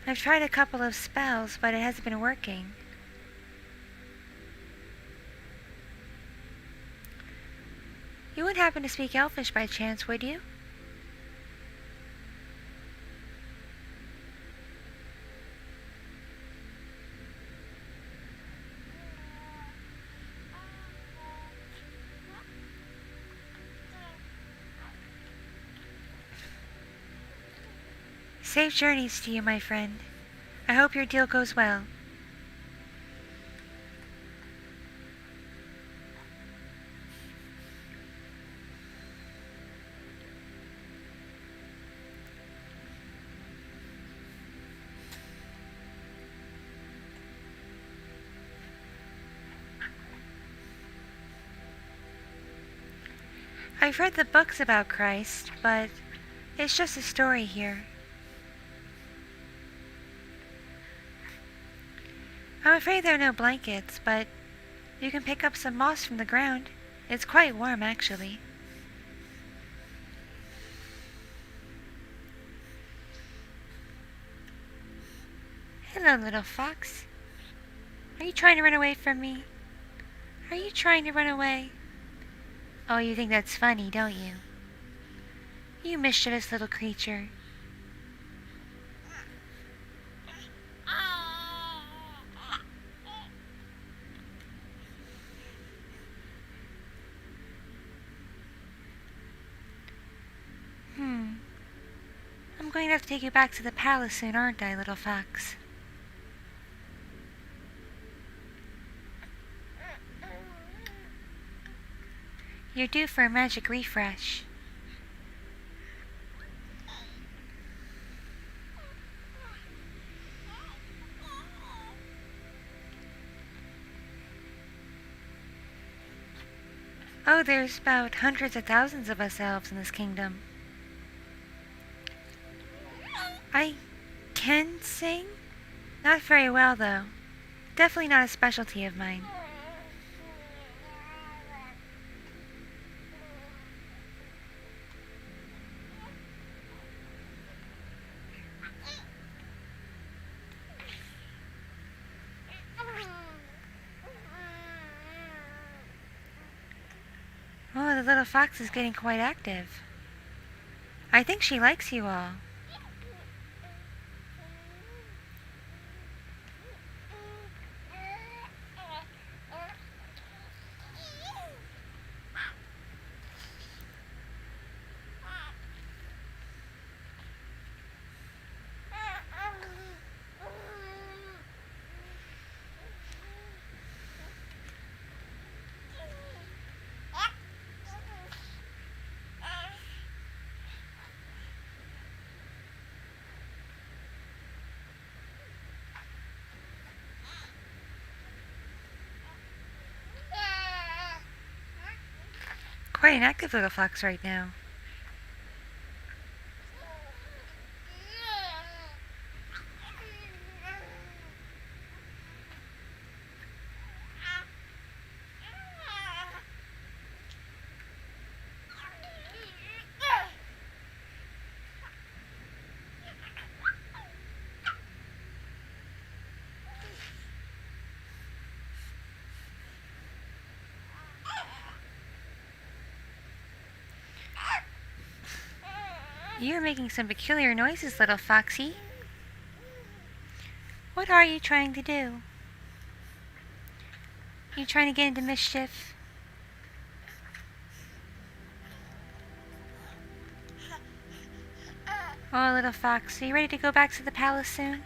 I've tried a couple of spells, but it hasn't been working. You wouldn't happen to speak Elfish by chance, would you? Safe journeys to you, my friend. I hope your deal goes well. I've read the books about Christ, but it's just a story here. I'm afraid there are no blankets, but you can pick up some moss from the ground. It's quite warm, actually. Hello, little fox. Are you trying to run away from me? Are you trying to run away? Oh, you think that's funny, don't you? You mischievous little creature. I'm going to have to take you back to the palace soon, aren't I, little fox? You're due for a magic refresh. Oh, there's about hundreds of thousands of us elves in this kingdom. I can sing? Not very well, though. Definitely not a specialty of mine. Oh, the little fox is getting quite active. I think she likes you all. quite an active little fox right now. You're making some peculiar noises, little foxy. What are you trying to do? You trying to get into mischief? Oh, little fox, are you ready to go back to the palace soon?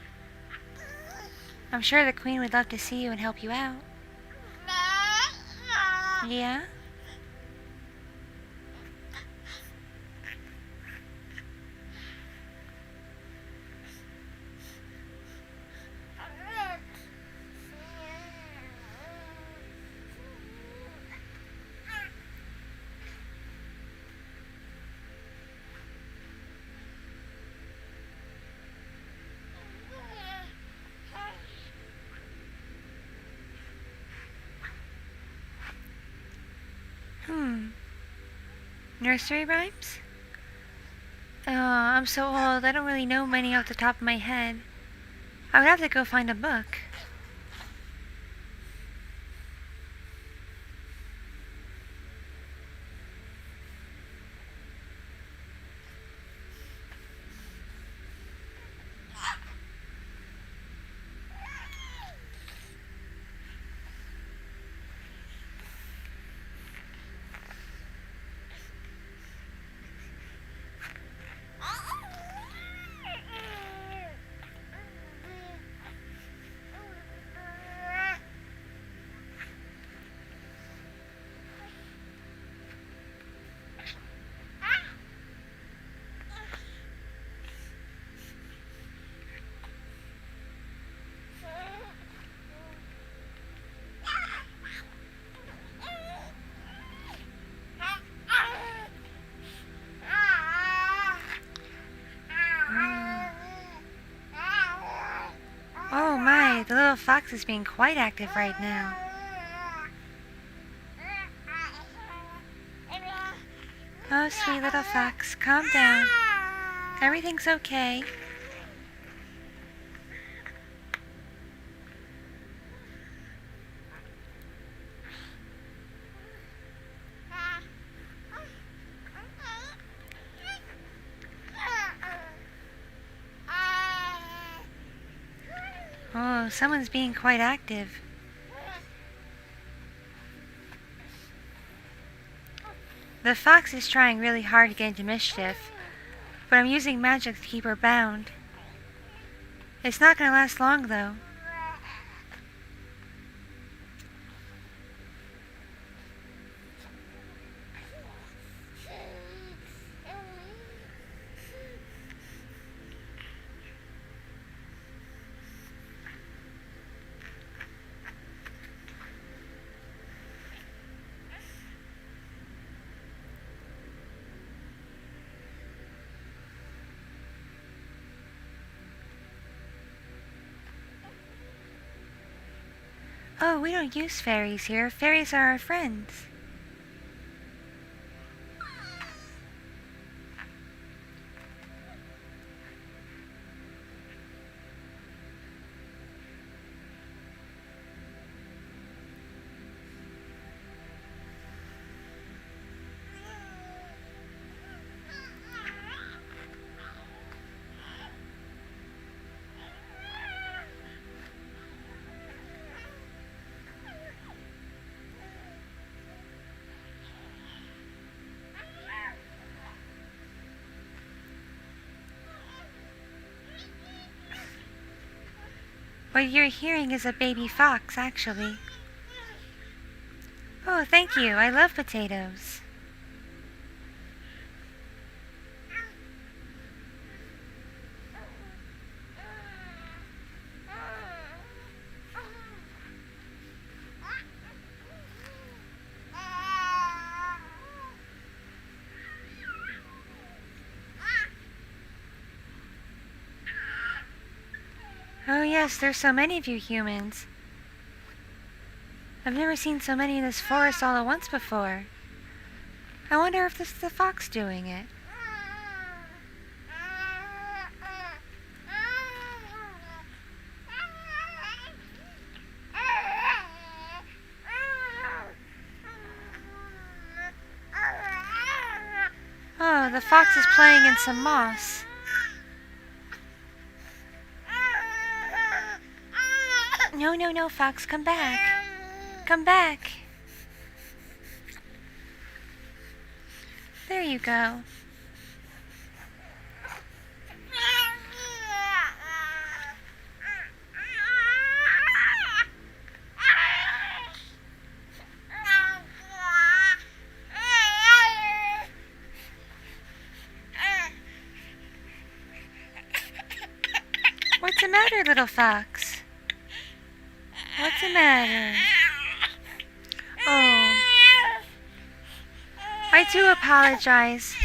I'm sure the queen would love to see you and help you out. Yeah? Nursery rhymes? Oh, I'm so old, I don't really know many off the top of my head. I would have to go find a book. Oh my, the little fox is being quite active right now. Oh, sweet little fox, calm down. Everything's okay. Oh, someone's being quite active. The fox is trying really hard to get into mischief, but I'm using magic to keep her bound. It's not gonna last long, though. Oh, we don't use fairies here. Fairies are our friends. What you're hearing is a baby fox, actually. Oh, thank you. I love potatoes. yes, there's so many of you humans. I've never seen so many in this forest all at once before. I wonder if this is the fox doing it. Oh, the fox is playing in some moss. No, no, no, fox, come back. Come back. There you go. What's the matter, little fox? What's the matter? Oh. I do apologize.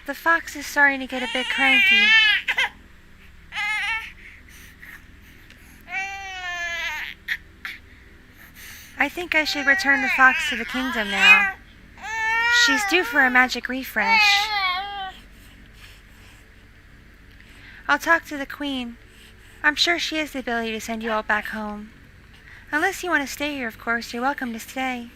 The fox is starting to get a bit cranky. I think I should return the fox to the kingdom now. She's due for a magic refresh. I'll talk to the queen. I'm sure she has the ability to send you all back home. Unless you want to stay here, of course, you're welcome to stay.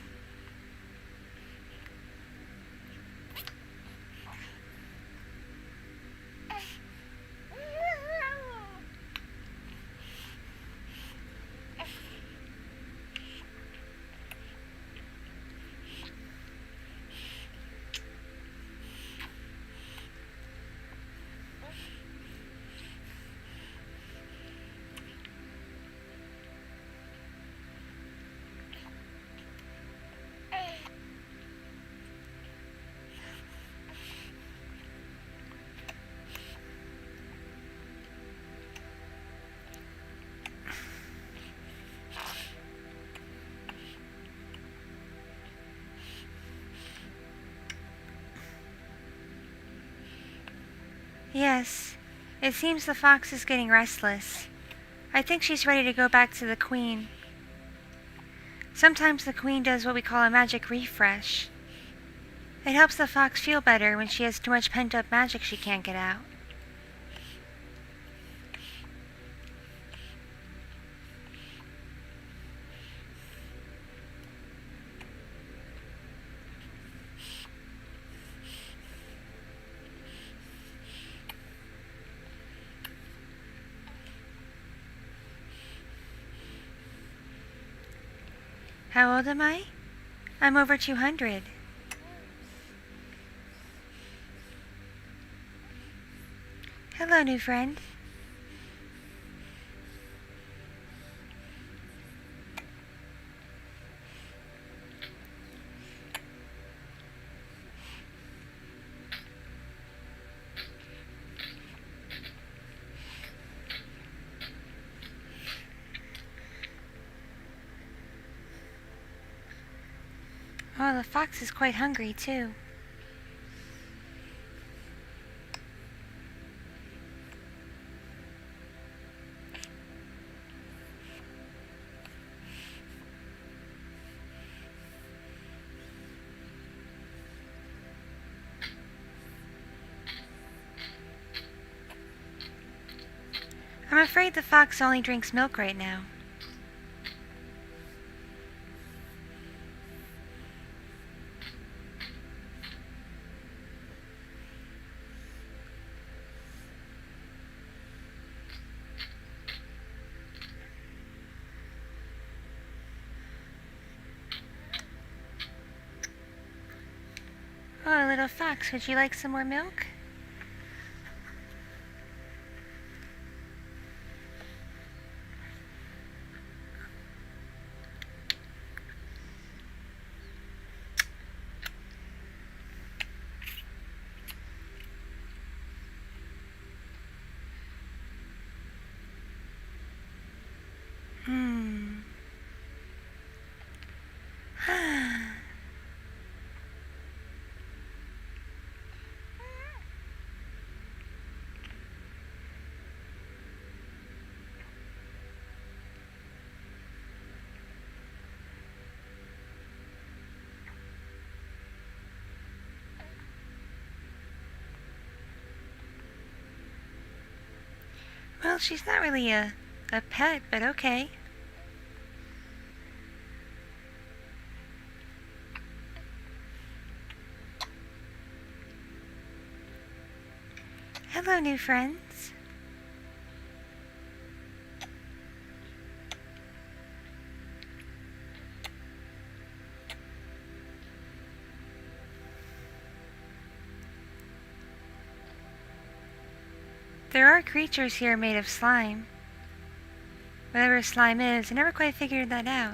Yes, it seems the fox is getting restless. I think she's ready to go back to the queen. Sometimes the queen does what we call a magic refresh. It helps the fox feel better when she has too much pent-up magic she can't get out. How old am I? I'm over 200. Hello, new friend. Oh, the fox is quite hungry, too. I'm afraid the fox only drinks milk right now. Oh, little fox, would you like some more milk? Well, she's not really a pet, but okay. Hello, new friends. There are creatures here made of slime. Whatever slime is, I never quite figured that out.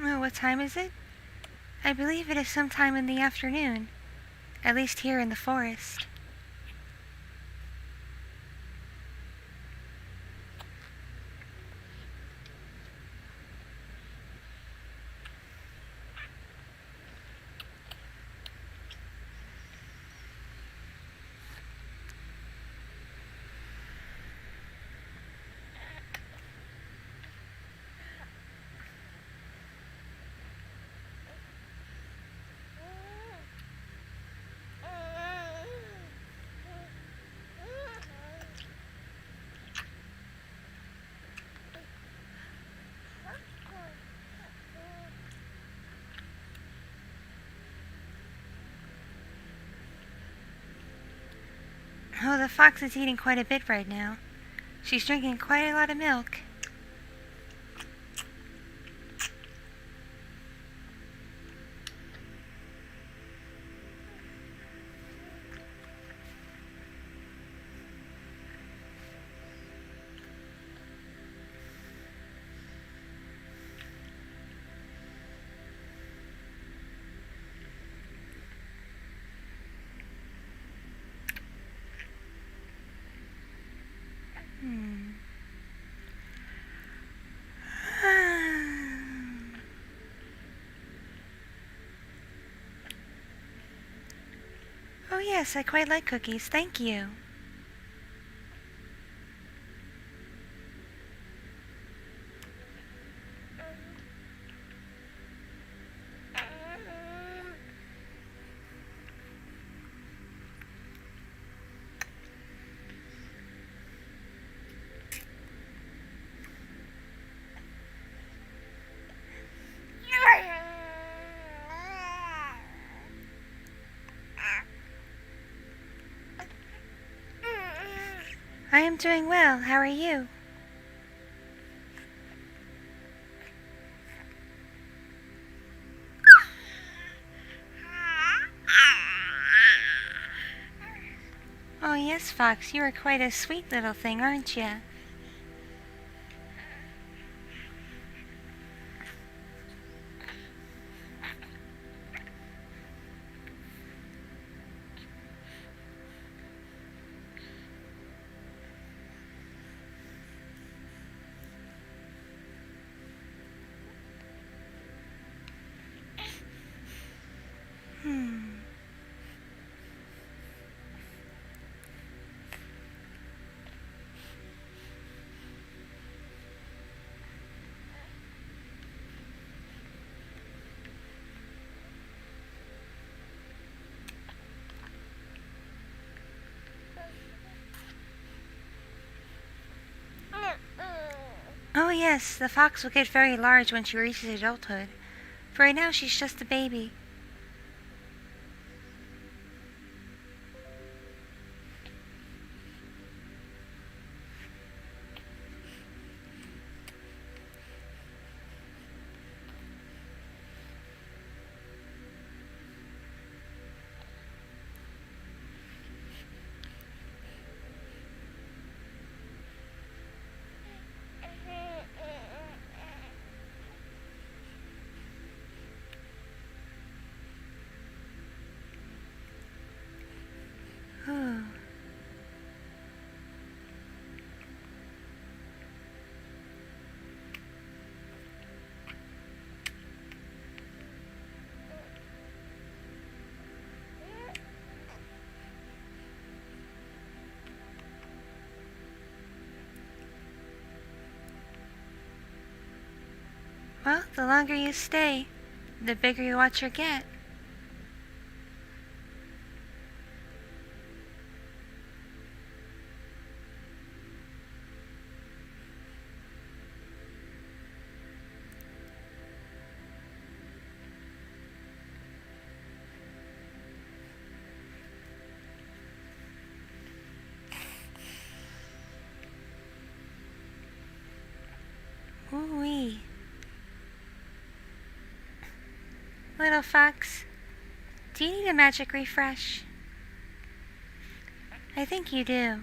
Oh, what time is it? I believe it is sometime in the afternoon. At least here in the forest. Oh, the fox is eating quite a bit right now. She's drinking quite a lot of milk. Oh yes, I quite like cookies, thank you. I am doing well, how are you? Oh yes, Fox, you are quite a sweet little thing, aren't you? Oh yes, the fox will get very large when she reaches adulthood. For right now she's just a baby. Well, the longer you stay, the bigger your watcher get. Ooh-wee. Little fox, do you need a magic refresh? I think you do.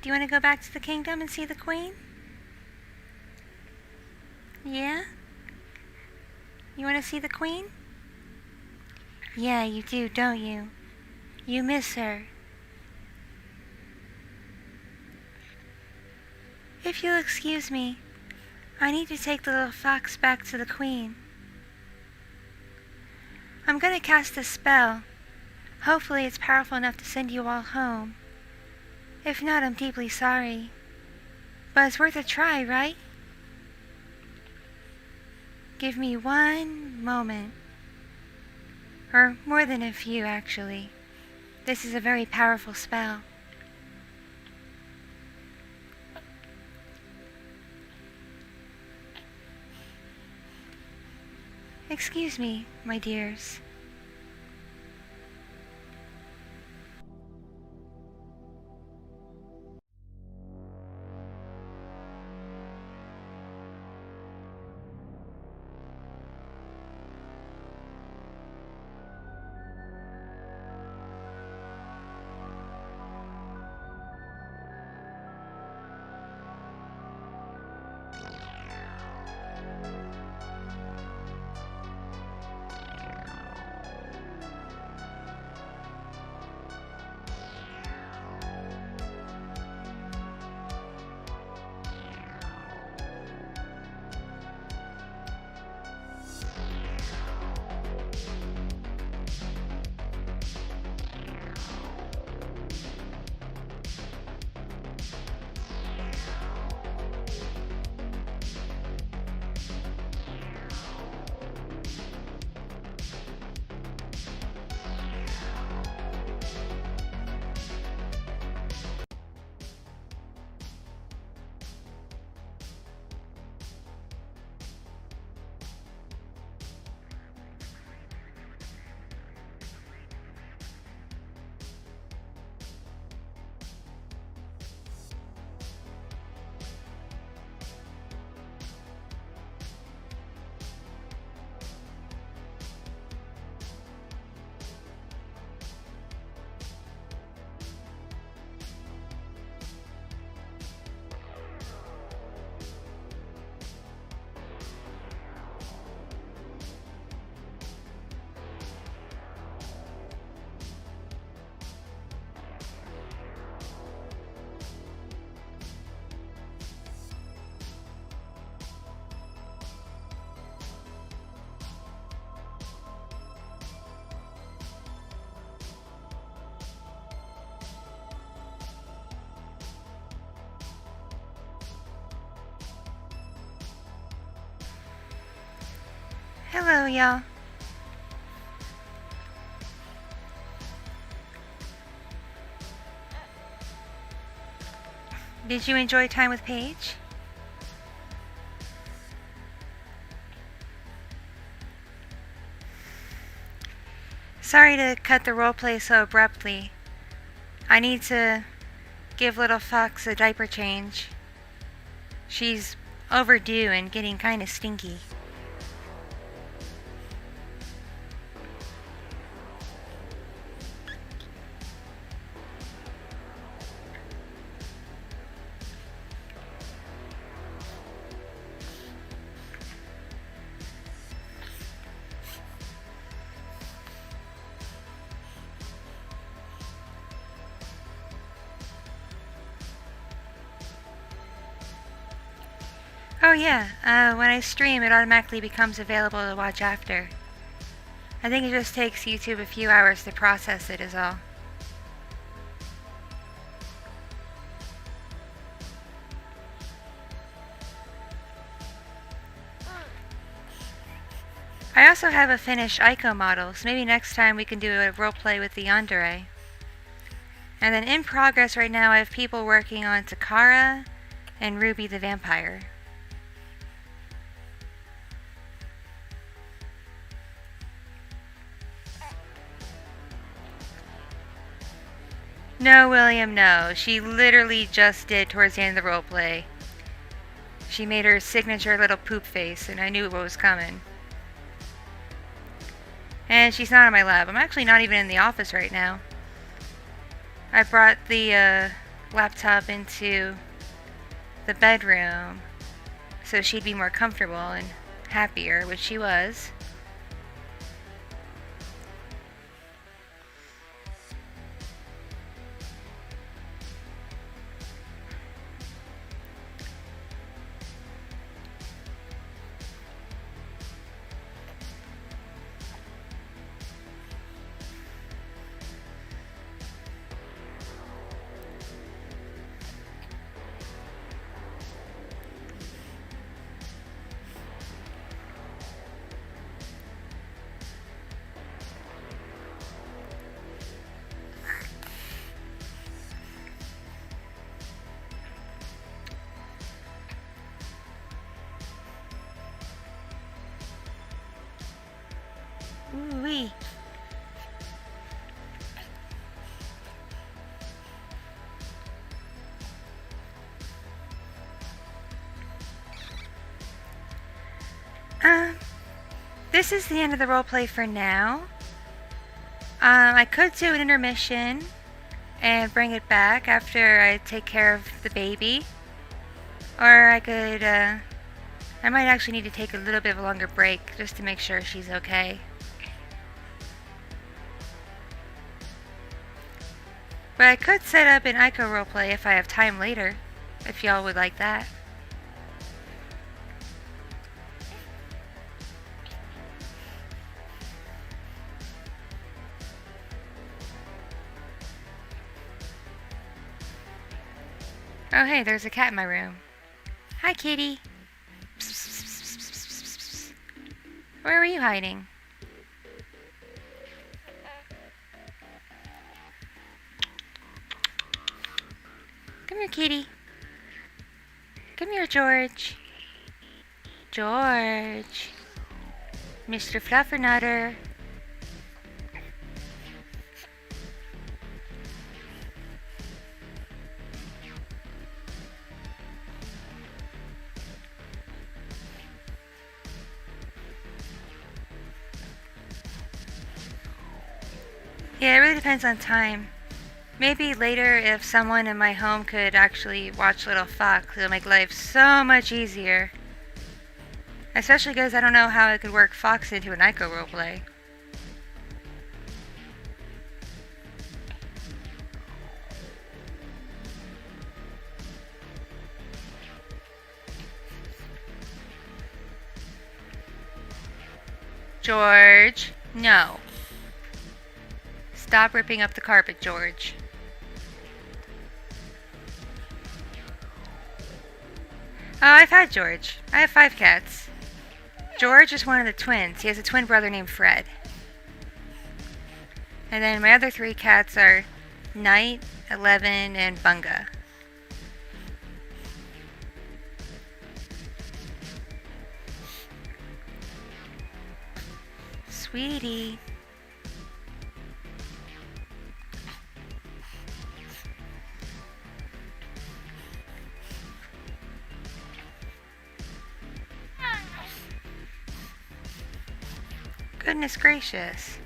Do you want to go back to the kingdom and see the queen? Yeah? You want to see the queen? Yeah, you do, don't you? You miss her. If you'll excuse me, I need to take the little fox back to the queen. I'm going to cast a spell. Hopefully it's powerful enough to send you all home. If not, I'm deeply sorry. But it's worth a try, right? Give me one moment. Or more than a few, actually. This is a very powerful spell. Excuse me, my dears. Hello, y'all. Did you enjoy time with Paige? Sorry to cut the roleplay so abruptly. I need to give little Fox a diaper change. She's overdue and getting kinda stinky. Oh yeah, when I stream it automatically becomes available to watch after. I think it just takes YouTube a few hours to process it is all. I also have a finished Ico model, so maybe next time we can do a roleplay with the yandere. And then in progress right now I have people working on Takara and Ruby the Vampire. No, William, no. She literally just did towards the end of the roleplay. She made her signature little poop face, and I knew what was coming. And she's not in my lab. I'm actually not even in the office right now. I brought the laptop into the bedroom so she'd be more comfortable and happier, which she was. Ooh-wee. This is the end of the roleplay for now. I could do an intermission and bring it back after I take care of the baby. Or I could, I might actually need to take a little bit of a longer break just to make sure she's okay. But I could set up an Ico roleplay if I have time later, if y'all would like that. Oh hey, there's a cat in my room. Hi, kitty. Where were you hiding? Come here, kitty. Come here, George. George. Mr. Fluffernutter. Yeah, it really depends on time. Maybe later if someone in my home could actually watch Little Fox, it'll make life so much easier. Especially because I don't know how I could work Fox into an Ico roleplay. George, no. Stop ripping up the carpet, George. Oh, I've had George. I have 5 cats. George is one of the twins. He has a twin brother named Fred. And then my other 3 cats are Knight, 11, and Bunga. Sweetie. Goodness gracious.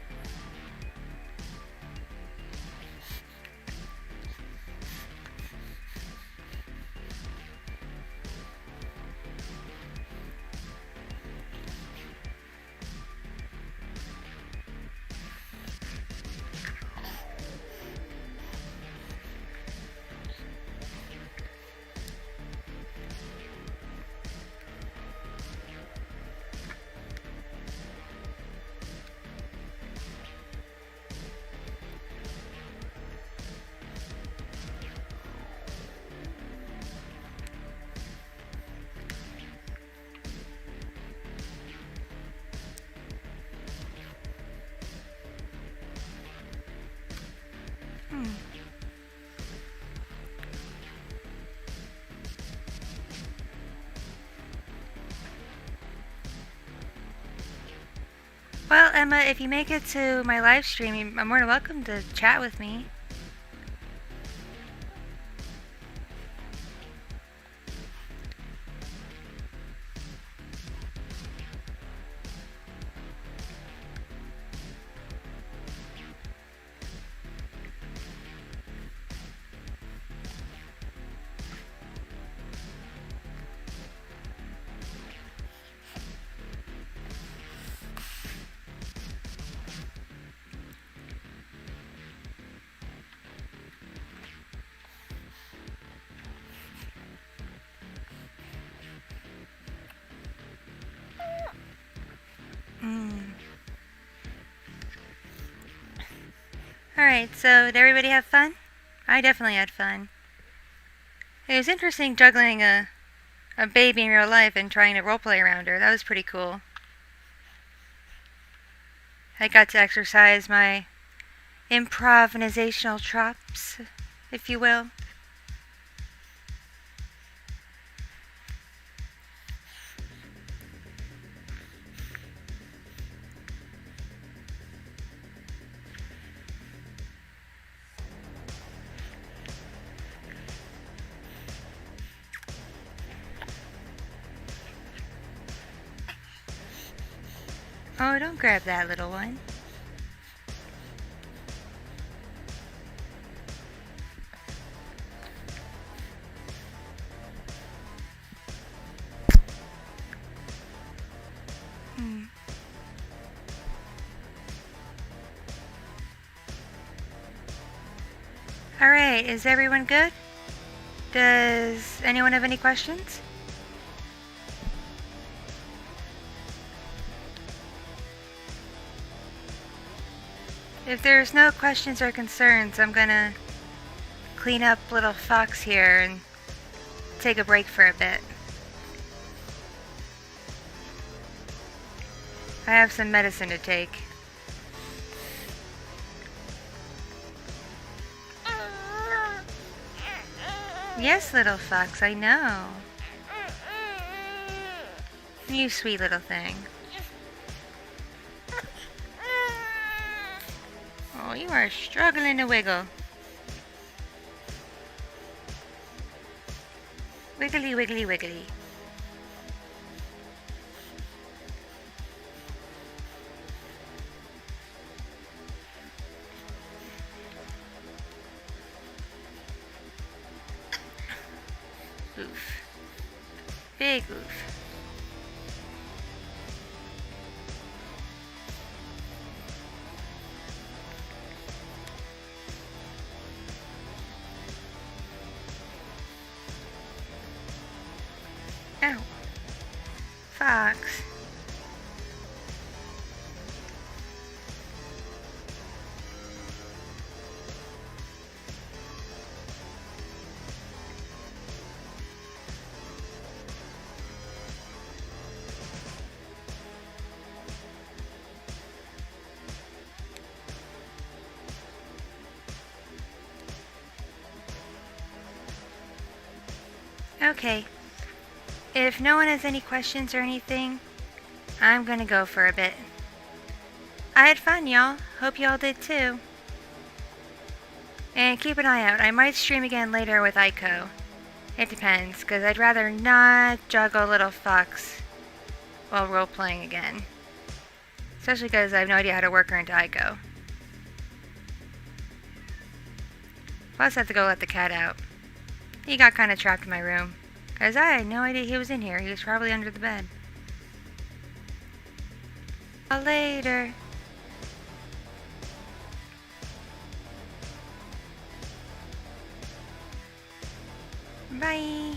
Well, Emma, if you make it to my live stream, you're more than welcome to chat with me. Alright, so did everybody have fun? I definitely had fun. It was interesting juggling a baby in real life and trying to roleplay around her. That was pretty cool. I got to exercise my improvisational chops, if you will. Oh, don't grab that, little one. Alright, is everyone good? Does anyone have any questions? If there's no questions or concerns, I'm gonna clean up little Fox here and take a break for a bit. I have some medicine to take. Yes, little Fox, I know. You sweet little thing. Oh, you are struggling to wiggle. Wiggly, wiggly, wiggly. Oof. Big oof. Ow. Fox. Okay. If no one has any questions or anything, I'm gonna go for a bit. I had fun, y'all. Hope y'all did too. And keep an eye out. I might stream again later with Aiko. It depends, because I'd rather not juggle little Fox while role-playing again. Especially because I have no idea how to work her into Aiko. Plus I have to go let the cat out. He got kind of trapped in my room. Because I had no idea he was in here. He was probably under the bed. Later. Bye.